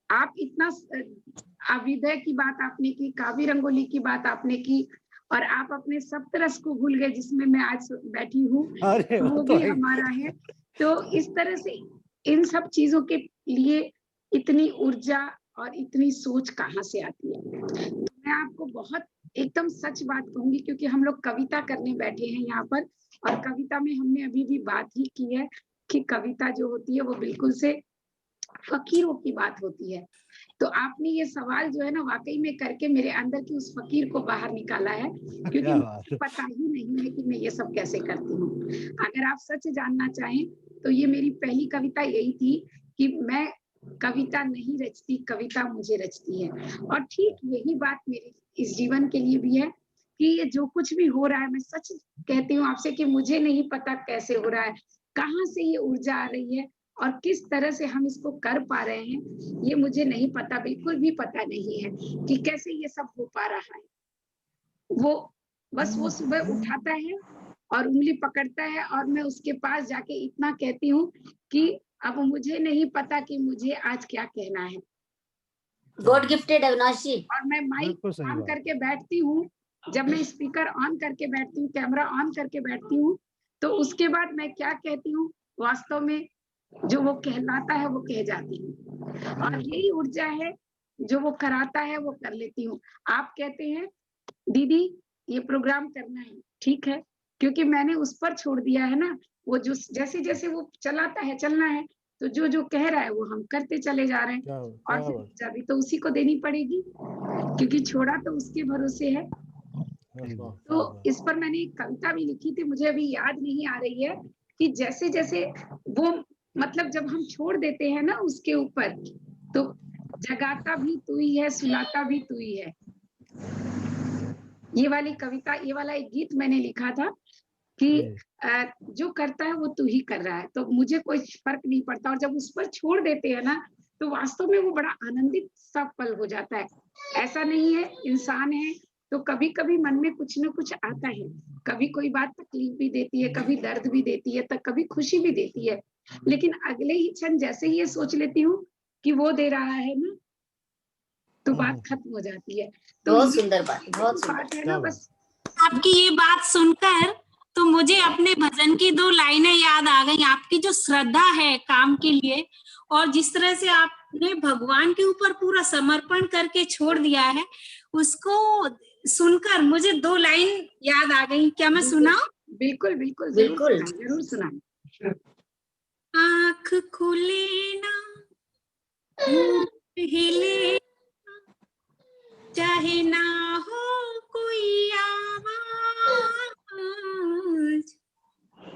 आप इतना अभिदय की बात आपने की, काव्य रंगोली की बात आपने की, और आप अपने सप्तरस को भूल गए जिसमें मैं आज बैठी हूँ, वो भी हमारा है। तो इस तरह से इन सब चीजों के लिए इतनी ऊर्जा और इतनी सोच कहाँ से आती है? तो मैं आपको बहुत एकदम सच बात कहूंगी, क्योंकि हम लोग कविता करने बैठे हैं यहाँ पर, और कविता में हमने अभी भी बात ही की है कि कविता जो होती है वो बिल्कुल से फकीरों की बात होती है। तो आपने ये सवाल जो है ना, वाकई में करके मेरे अंदर की उस फकीर को बाहर निकाला है, क्योंकि मुझे पता ही नहीं है कि मैं ये सब कैसे करती हूँ। अगर आप सच जानना चाहें तो ये मेरी पहली कविता यही थी कि मैं कविता नहीं रचती, कविता मुझे रचती है। और ठीक यही बात मेरे इस जीवन के लिए भी है कि ये जो कुछ भी हो रहा है, मैं सच कहती हूँ आपसे कि मुझे नहीं पता कैसे हो रहा है, कहाँ से ये ऊर्जा आ रही है, और किस तरह से हम इसको कर पा रहे हैं, ये मुझे नहीं पता, बिल्कुल भी पता नहीं है कि कैसे ये सब हो पा रहा है। वो बस वो सुबह उठाता है और उंगली पकड़ता है, और मैं उसके पास जाके इतना कहती हूँ कि अब मुझे नहीं पता कि मुझे आज क्या कहना है। गॉड गिफ्टेड अविनाश जी। और मैं माइक ऑन करके बैठती हूँ, जब मैं स्पीकर ऑन करके बैठती हूँ, कैमरा ऑन करके बैठती हूँ, तो उसके बाद मैं क्या कहती हूँ, वास्तव में जो वो कहलाता है वो कह जाती हूँ, और यही ऊर्जा है जो वो कराता है वो कर लेती हूँ। आप कहते हैं दीदी ये प्रोग्राम करना है, ठीक है, क्योंकि मैंने उस पर छोड़ दिया है ना, वो जो जैसे जैसे वो चलाता है, चलना है, तो जो जो कह रहा है वो हम करते चले जा रहे हैं, और फिर ऊर्जा भी तो उसी को देनी पड़ेगी, क्योंकि छोड़ा तो उसके भरोसे है। तो इस पर मैंने एक कविता भी लिखी थी, मुझे अभी याद नहीं आ रही है, कि जैसे जैसे वो, मतलब जब हम छोड़ देते हैं ना उसके ऊपर, तो जगाता भी तू ही है, सुलाता भी तू ही है। ये वाली कविता, ये वाला एक गीत मैंने लिखा था कि जो करता है वो तू ही कर रहा है, तो मुझे कोई फर्क नहीं पड़ता, और जब उस पर छोड़ देते हैं ना, तो वास्तव में वो बड़ा आनंदित सा पल हो जाता है। ऐसा नहीं है, इंसान है तो कभी कभी मन में कुछ न कुछ आता है, कभी कोई बात तकलीफ भी देती है, कभी दर्द भी देती है, तो कभी खुशी भी देती है, लेकिन अगले ही क्षण जैसे ही ये सोच लेती हूँ कि वो दे रहा है ना, तो बात खत्म हो जाती है। तो बहुत सुंदर बात, बहुत सुंदर है ना। बस आपकी ये बात सुनकर तो मुझे अपने भजन की 2 लाइनें याद आ गई। आपकी जो श्रद्धा है काम के लिए, और जिस तरह से आपने भगवान के ऊपर पूरा समर्पण करके छोड़ दिया है, उसको सुनकर मुझे 2 लाइन याद आ गई। क्या मैं सुनाऊं? बिल्कुल बिल्कुल बिल्कुल, जरूर सुना। आँख खुले ना, हिले, चाहे ना हो कोई आवाज,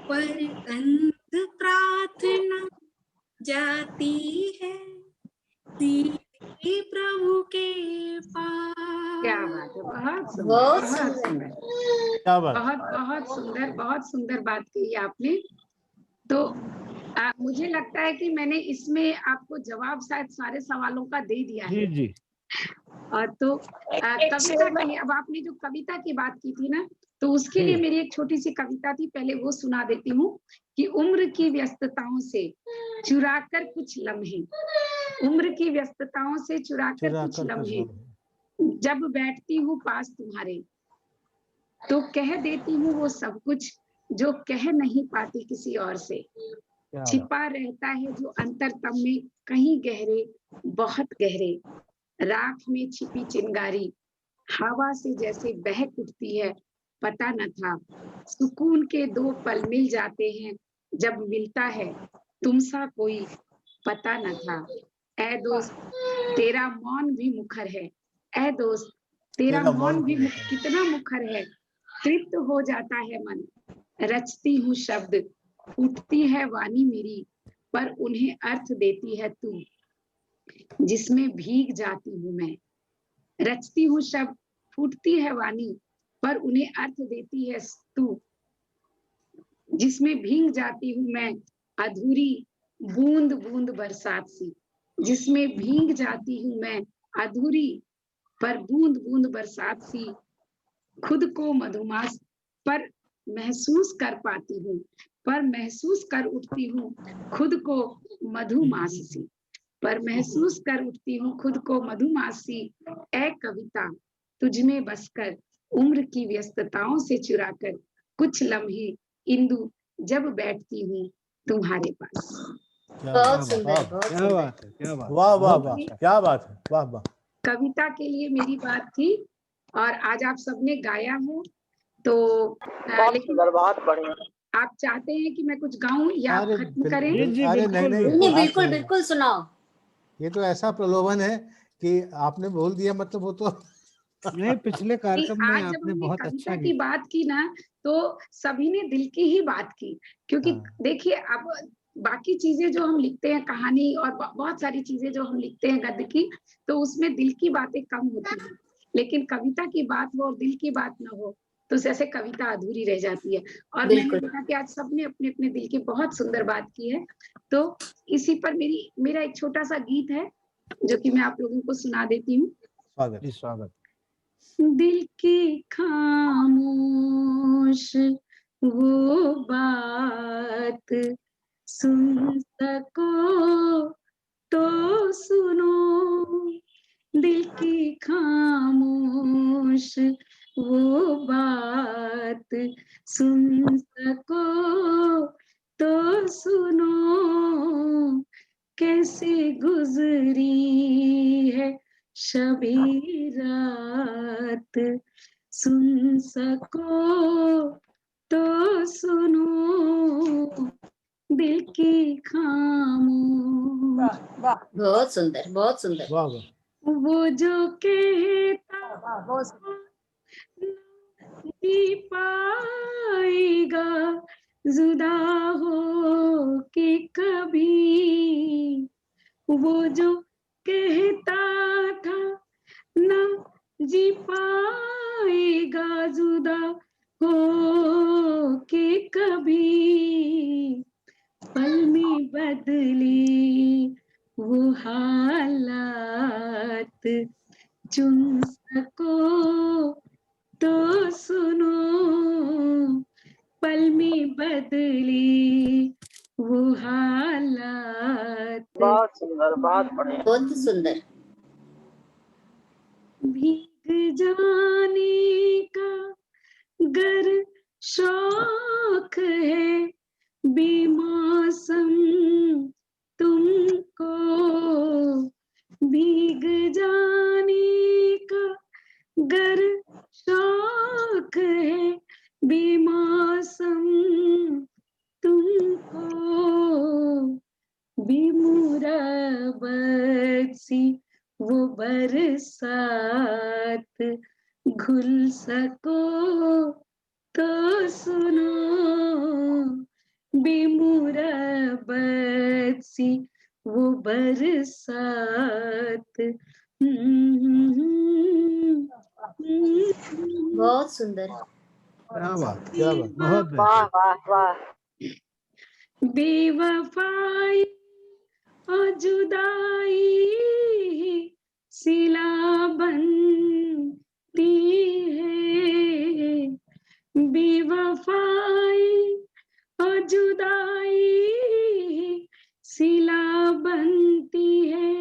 पर कंठ प्रार्थना जाती है सीधे प्रभु के क्या पास। बात है, बहुत सुंदर, बहुत बहुत सुंदर। सुंदर, क्या बात। बहुत सुंदर बात कही आपने। तो मुझे लगता है कि मैंने इसमें आपको जवाब शायद सारे सवालों का दे दिया है। जी जी। और तो कविता की, अब आपने जो कविता की बात की थी ना, तो उसके लिए मेरी एक छोटी सी कविता थी, पहले वो सुना देती हूँ कि उम्र की व्यस्तताओं से चुराकर कुछ लम्हे, उम्र की व्यस्तताओं से चुराकर कुछ लम्हे, जब बैठती हूँ पास तुम्हारे, तो कह देती हूँ वो सब कुछ जो कह नहीं पाती किसी और से। छिपा रहता है जो अंतरतम में कहीं गहरे, बहुत गहरे, राख में छिपी चिंगारी, हवा से जैसे बहक उठती है, पता न था। सुकून के 2 पल मिल जाते हैं, जब मिलता है तुमसा कोई पता न था। ऐ दोस्त तेरा मौन भी मुखर है, ऐ दोस्त तेरा मौन भी कितना मुखर है। तृप्त हो जाता है मन, रचती हूँ शब्द, उठती है वाणी मेरी, पर उन्हें अर्थ देती है तू, जिसमें भीग जाती हूँ मैं। रचती हूँ शब्द, फूटती है वाणी, पर उन्हें अर्थ देती है तू, जिसमें भीग जाती हूँ मैं, अधूरी बूंद बूंद बरसात सी, जिसमें भीग जाती हूँ मैं, अधूरी पर बूंद बूंद बरसात सी, खुद को मधुमास पर महसूस कर पाती हूँ, पर महसूस कर उठती हूँ खुद को मधुमास सी, पर महसूस कर उठती हूँ खुद को मधुमासी। ऐ कविता तुझ में बसकर उम्र की व्यस्तताओं से चुराकर कुछ लम्हे इंदु जब बैठती हूँ तुम्हारे पास। बहुत सुंदर, बहुत क्या सुंदर। बात है, क्या बात। वाह वाह वाह, क्या बात है, वाह वाह। कविता के लिए मेरी बात थी और आज आप सबने गाया है, तो लेकिन बहुत बढ़िया। आप चाहते हैं कि मैं कुछ गाऊं या आप खत्म करें? अरे नहीं नहीं, बिल्कुल बिल्कुल सुनाओ। ये तो ऐसा प्रलोभन है कि आपने बोल दिया, मतलब वो तो नहीं, पिछले कार्यक्रम में आज जब आपने हमने बहुत कविता अच्छा की बात की ना, तो सभी ने दिल की ही बात की, क्योंकि देखिए अब बाकी चीजें जो हम लिखते हैं, कहानी और बहुत सारी चीजें जो हम लिखते हैं गद्य की, तो उसमें दिल की बातें कम होती हैं, लेकिन कविता की बात हो और दिल की बात ना हो तो जैसे कविता अधूरी रह जाती है। और मैंने देखा कि आज सबने अपने अपने दिल की बहुत सुंदर बात की है, तो इसी पर मेरा एक छोटा सा गीत है जो कि मैं आप लोगों को सुना देती हूँ। स्वागत स्वागत। दिल की खामोश वो बात सुन सको तो सुनो, दिल की खामोश वो बात सुन सको तो सुनो, कैसे गुजरी है शबी रात सुन सको तो सुनो, दिल की खामोश। बहुत सुंदर, बहुत सुंदर। वाह वाह। वो जो कहता नहीं पाएगा जुदा हो के कभी, वो जो कहता था ना जी पाएगा जुदा हो के कभी, पल में बदली वो हालात चुन सको तो सुनो, पल में बदली वो हालात। बहुत सुंदर, बहुत बढ़िया, बहुत सुंदर। भीग जाने का गर शौक है बेमौसम तुमको, भीग जाने का गर शौक है बेमौसम तुमको, बेमुरब्बत सी वो बरसात, घुल सको तो सुनो, बेमुरब्बत सी वो बरसात। बहुत सुंदर। क्या बात, क्या बात। बहुत वाह बेहतरीन। वाह वाह। बेवफाई और जुदाई सिला बनती है, बेवफाई और जुदाई सिला बनती है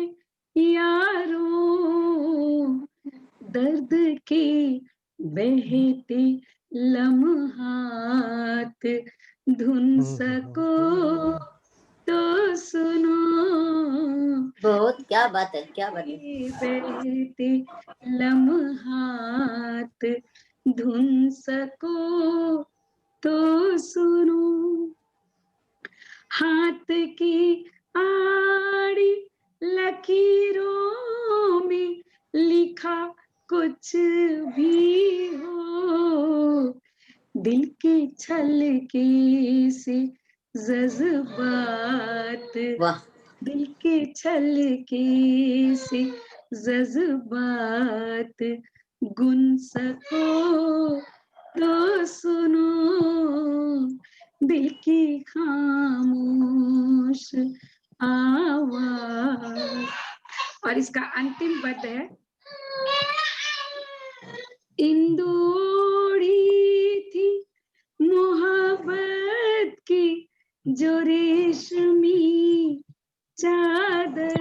यारो, दर्द के बहते लम्हात, धुन सको तो सुनो, बहुत, क्या बात है, क्या बात है। बहते लम्हात, धुन सको तो सुनो, हाथ की आड़ी लकीरों में लिखा कुछ भी हो, दिल के छलके से जज्बात, वाह, दिल के छलके से जज्बात, गुन सको तो सुनो, दिल की खामोश आवाज। और इसका अंतिम पद है, इंदोड़ी थी मोहब्बत की जो रेशमी चादर,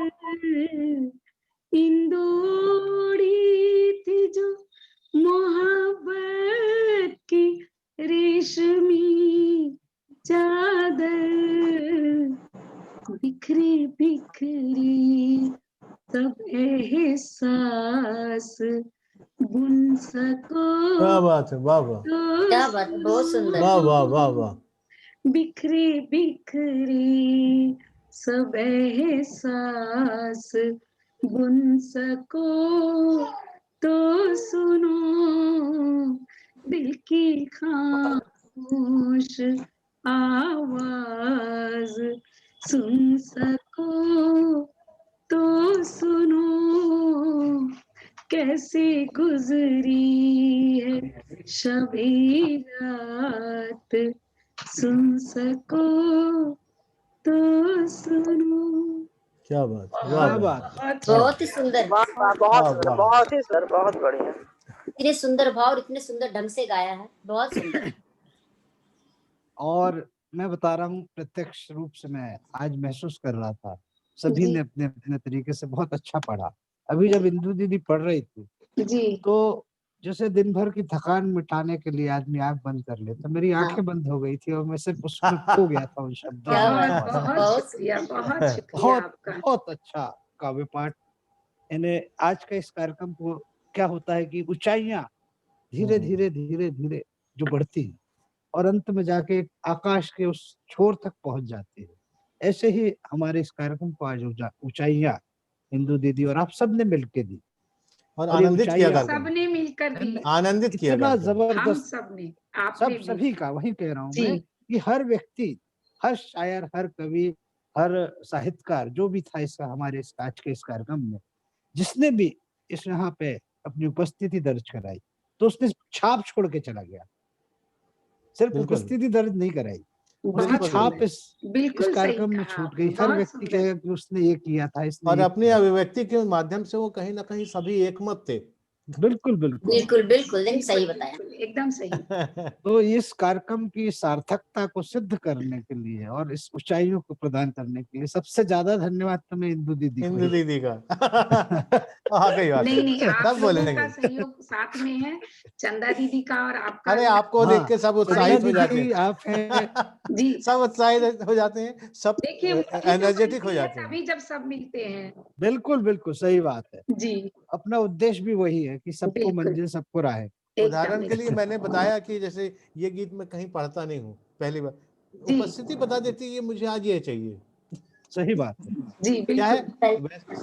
इंदोड़ी थी जो मोहब्बत की रेशमी चादर, बिखरी बिखरी सब एहसास बुन सको क्या बात है, वाह वाह, क्या बात है, बहुत सुंदर। वाह वाह वाह वाह। बिखरी बिखरी सब एहसास बुन सको तो सुनो, दिल की खामोश आवाज सुन सको तो सुनो, कैसे गुजरी है शबी रात, सुन सको तो सुनो। क्या बात, वाह क्या वाह। बात, बहुत ही सुंदर। वाह वाह, बहुत वाह, सुंदर, वाह। बहुत ही सुंदर, बहुत बढ़िया। इतने सुंदर भाव और इतने सुंदर ढंग से गाया है, बहुत सुंदर। और मैं बता रहा हूँ, प्रत्यक्ष रूप से मैं आज महसूस कर रहा था, सभी जी। ने अपने अपने तरीके से बहुत अच्छा पढ़ा। अभी जब इंदु दीदी पढ़ रही थी जी। तो जैसे दिन भर की थकान मिटाने के लिए आदमी आंख बंद कर ले, तो मेरी आंखें बंद हो गई थी और मैं सिर्फ उसमें खो गया था उन शब्दों क्या में। बात है, बहुत बहुत शुक्रिया, बहुत शुक्रिया बहुत आपका। बहुत अच्छा काव्य पाठ। यानी आज का इस कार्यक्रम को क्या होता है कि ऊंचाइयां धीरे धीरे धीरे धीरे जो बढ़ती है और अंत में जाके एक आकाश के उस छोर तक पहुंच जाती है, ऐसे ही हमारे इस कार्यक्रम को आज ऊंचाइयां इंदु दीदी और आप सब ने मिलकर दी, और और ये आनंदित किया ऊंचाइयां कार्यक्रम, सबने मिलकर दी, आनंदित किया इतना कार्यक्रम। हम जबरदस्त, सबने, आपने सब भी। सभी का, वही कह रहा हूँ जी। मैं कि हर व्यक्ति, हर शायर, हर कवि, हर साहित्यकार जो भी था इस हमारे इस आज के इस कार्यक्रम में, जिसने भी इस यहाँ पे अपनी उपस्थिति दर्ज कराई, तो उसने छाप छोड़ के चला गया, सिर्फ बिल्कुल। उपस्थिति दर्ज नहीं कराई, उसकी बहुत छाप सुंदर, इस बिल्कुल सही कार्यक्रम में कहा छूट आपने, गई। हर बहुत व्यक्ति सुंदर। कहेगा कि उसने ये किया था, इसने और ये अपनी किया। अभिव्यक्ति के माध्यम से वो कहीं ना कहीं सभी एकमत थे। बिल्कुल बिल्कुल। बिल्कुल बिल्कुल, नहीं सही बताया। बिल्कुल, एकदम सही। तो इस कार्यक्रम की सार्थकता को सिद्ध करने के लिए और इस ऊंचाइयों को प्रदान करने के लिए सबसे ज्यादा धन्यवाद तो मैं इंदु दीदी को इंदु ही। दीदी का वाकई नहीं नहीं, वाकई आप सब लोगों बोलेंगे। का सहयोग साथ में है, चंदा दीदी का और आपका अरे भी। आपको देख के सब उत्साहित हो जाते दीदी, आप हैं हैं। जी। सब उत्साहित हो जाते हैं, सब देखिए वही तो एनर्जेटिक हो बनती है जाते हैं। तभी जब सब मिलते हैं। बिल्कुल बिल्कुल सही बात है। जी। अपना उद्देश्य भी वही है कि सबको बिल्कुल। मंजिल, सबको राह। उदाहरण के लिए मैंने बताया कि जैसे ये गीत मैं कहीं पढ़ता नहीं हूँ, पहली बार जी। उपस्थिति बता देती है मुझे आज ये चाहिए। सही बात है। जी क्या है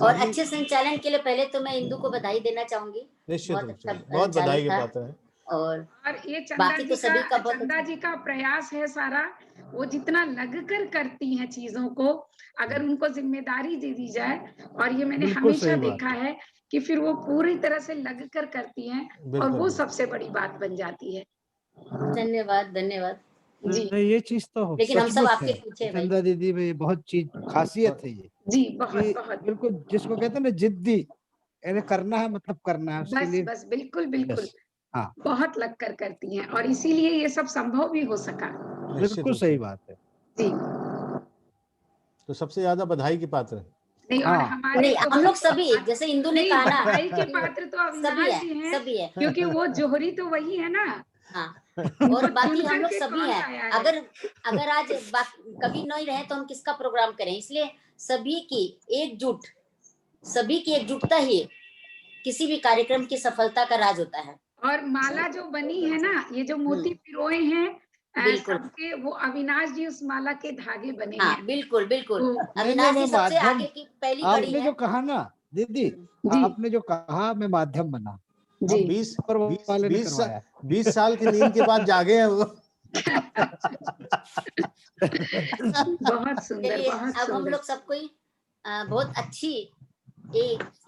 और अच्छे संचालन के लिए पहले तो मैं इंदु को बधाई देना चाहूंगी, निश्चित बहुत रूप अच्छा से बहुत बधाई के था। पात्र है। और ये बाकी तो सभी का बहुत चंदा जी का प्रयास है सारा, वो जितना लगकर करती हैं चीजों को, अगर उनको जिम्मेदारी दे दी जाए, और ये मैंने बिल्कुल हमेशा सही बात देखा है कि फिर वो पूरी तरह से लगकर करती हैं और बिल्कुल वो सबसे बड़ी बात बन जाती है। धन्यवाद धन्यवाद जी नहीं, ये चीज तो लेकिन हम सब सचमुच आपके है पीछे हैं भाई। चंदा दीदी में, ये बहुत चीज खासियत है ये जी कि बहुत बहुत बिल्कुल जिसको कहते हैं ना जिद्दी, यानी करना है मतलब करना है उसके बस लिए। बस बिल्कुल बिल्कुल यस, हाँ बहुत लग कर करती हैं, और इसीलिए ये सब संभव भी हो सका। निश्चित बिल्कुल रूप सही से। बात है। जी तो सबसे ज्यादा बधाई की पात्र है। नहीं, और हाँ हमारे नहीं तो हम लोग सभी, जैसे इंदु ने नहीं, कहा ना, बधाई के कि पात्र तो सभी अविनाश है, जी हैं, सभी है। क्योंकि वो जोहरी तो वही है ना। हाँ उनको और बाकी चुन हम लोग करके सभी कौन हैं। लाया है? अगर आज कभी नहीं रहे तो हम किसका प्रोग्राम करें, इसलिए सभी की एकजुटता ही किसी भी कार्यक्रम की सफलता का राज होता है। और माला जो बनी है ना, ये जो मोती पिरोए हैं बिल्कुल। सबके, वो अविनाश जी उस माला के धागे बने हाँ हैं। बिल्कुल बिल्कुल, तो अविनाश मैं जी सबसे माध्यम, आगे की पहली कड़ी आपने है। जो कहा ना दीदी, जी आपने जो कहा मैं माध्यम बना, जी अब 20 ऊपर वाले ने करवाया। 20 साल की नींद के बाद जागे हैं वो। बहुत सुंदर चलिए बहुत अब हम सुंदर। लोग सबको ही बहुत अच्छी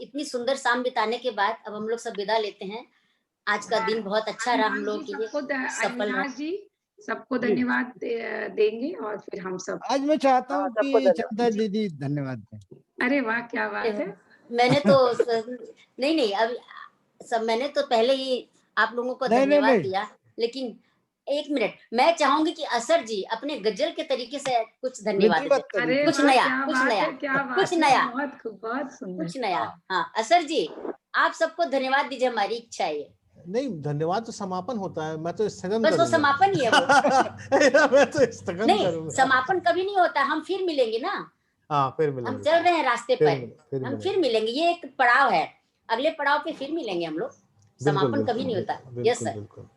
इतनी सुंदर शाम बिताने के बाद अब हम लोग सब विदा लेते हैं। आज का दिन बहुत अच्छा रहा हम लोगों के लिए, सफल रहा। अविनाश जी सबको धन्यवाद देंगे, और फिर हम सब। आज मैं चाहता हूँ सबको कि धन्यवाद। चंदा दीदी धन्यवाद दें। अरे वाह क्या बात है। मैंने तो नहीं अभी सब, मैंने तो पहले ही आप लोगों को नहीं, धन्यवाद नहीं। दिया, लेकिन एक मिनट मैं चाहूंगी कि असर जी अपने गजल के तरीके से कुछ धन्यवाद विधिवत दें। अरे तरीके कुछ से। वाह नया, क्या कुछ बात नया, है, क्या बात कुछ है, नया, बहुत खूब, बहुत सुंदर। कुछ नया। हाँ असर जी आप सबको धन्यवाद दीजिए, हमारी इच्छा है ये। नहीं धन्यवाद तो समापन होता है, मैं तो स्थगन बस वो करूंगा। समापन ही है वो। मैं तो स्थगन नहीं करूंगा। समापन कभी नहीं होता, हम फिर मिलेंगे ना, हाँ फिर हम मिलेंगे। चल रहे हैं रास्ते फिर पर, हम फिर मिलेंगे, ये एक पड़ाव है, अगले पड़ाव पे फिर मिलेंगे हम लोग, समापन कभी नहीं होता। Yes sir. बिल्कुल।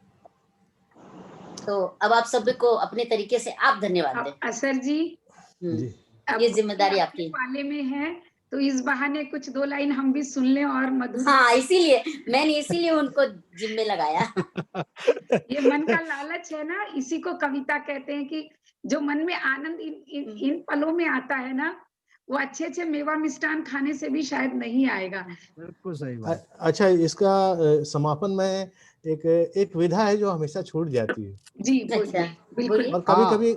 तो अब आप सभी को अपने तरीके से आप धन्यवाद दें। असर जी जी ये जिम्मेदारी आपकी। पाले में है, तो इस बहाने कुछ दो लाइन हम भी सुन लें और मधुर। हाँ इसीलिए मैंने उनको जिम्मे लगाया। ये मन का लालच है ना, इसी को कविता कहते हैं, कि जो मन में आनंद इन पलों में आता है ना, वो अच्छे अच्छे मेवा मिष्ठान खाने से भी शायद नहीं आएगा। बिल्कुल सही बात। अच्छा इसका समापन में एक विधा है जो हमेशा छूट जाती है। जी बोलिए, बिल्कुल। और कभी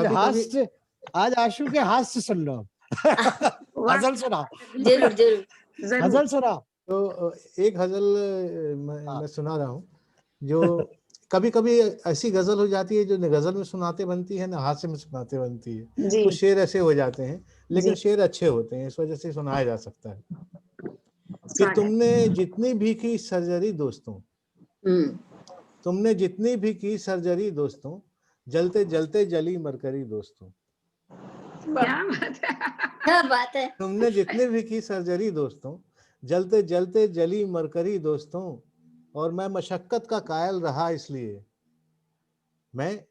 हास्य, आज आशु के हास्य सुन लो। गजल सुना, जरूर जरूर गजल सुना। तो एक गजल मैं सुना रहा हूँ, जो कभी कभी ऐसी गजल हो जाती है जो न गजल में सुनाते बनती है, ना हास्य में सुनाते बनती है। कुछ शेर ऐसे हो जाते हैं, लेकिन शेर अच्छे होते हैं, इस वजह से सुनाया जा सकता है कि तुमने जितनी भी की सर्जरी दोस्तों, तुमने जितनी भी की सर्जरी दोस्तों, जलते जलते जली मरकरी दोस्तों। क्या बात है। तुमने जितने भी की सर्जरी दोस्तों, जलते जलते जली मरकरी दोस्तों, और मैं मशक्कत का कायल रहा इसलिए। मैं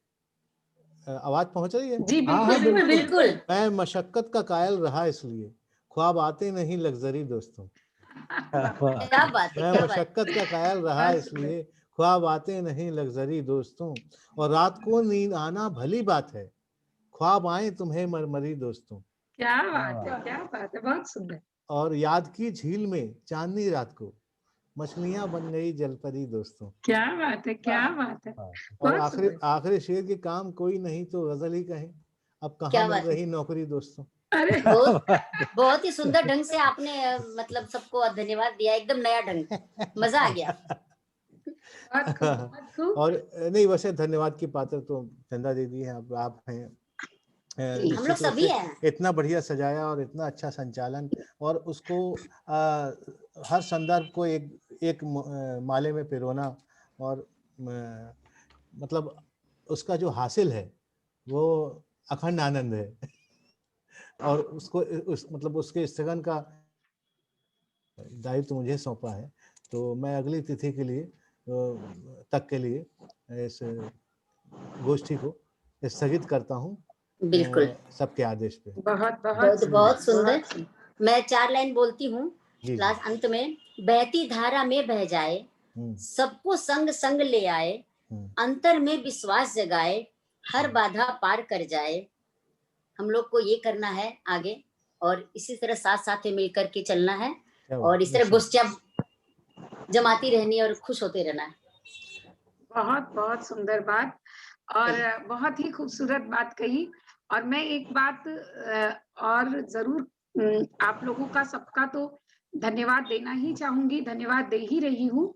आवाज पहुंच रही है? जी बिल्कुल बिल्कुल। मैं मशक्कत का कायल रहा इसलिए, ख्वाब आते नहीं लग्जरी दोस्तों। क्या बात है, मैं मशक्कत का कायल रहा इसलिए, ख्वाब आते नहीं लग्जरी दोस्तों, और रात को नींद आना भली बात है, ख्वाब आए तुम्हें मरमरी दोस्तों। क्या बात है, क्या बात है, बहुत सुंदर। और याद की झील में चांदनी रात को, मछलियां बन गई जलपरी दोस्तों। क्या बात है, क्या बात है। और आखिरी शेर के काम कोई नहीं तो गजल ही कहें, अब कहाँ मिल रही नौकरी दोस्तों। अरे बहुत ही सुंदर ढंग से आपने मतलब सबको धन्यवाद दिया, एकदम नया ढंग, मजा आ गया। और नहीं वैसे धन्यवाद की पात्र तो चंदा दीदी हैं, आप हैं, हम लोग सभी हैं। इतना बढ़िया सजाया और इतना अच्छा संचालन, और उसको हर संदर्भ को एक माले में पिरोना, और मतलब उसका जो हासिल है वो अखंड आनंद है। और उसको मतलब उसके स्थगन का दायित्व मुझे सौंपा है, तो मैं अगली तिथि के लिए तक के लिए इस गोष्ठी को स्थगित करता हूँ। बिल्कुल सबके आदेश पे। बहुत बहुत बहुत सुंदर। बहुत मैं 4 लाइन बोलती हूँ जी, जी। लास्ट अंत में। बहती धारा में बह जाए, सबको संग संग ले आए, अंतर में विश्वास जगाए, हर बाधा पार कर जाए। हम लोग को ये करना है आगे, और इसी तरह साथ साथ में मिलकर के चलना है, और इस तरह गोष्ठियां जमाती रहनी और खुश होते रहना है। बहुत बहुत सुंदर बात, और बहुत ही खूबसूरत बात कही। और मैं एक बात और जरूर आप लोगों का सबका तो धन्यवाद देना ही चाहूंगी, धन्यवाद दे ही रही हूँ,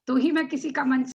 तो ही मैं किसी का मन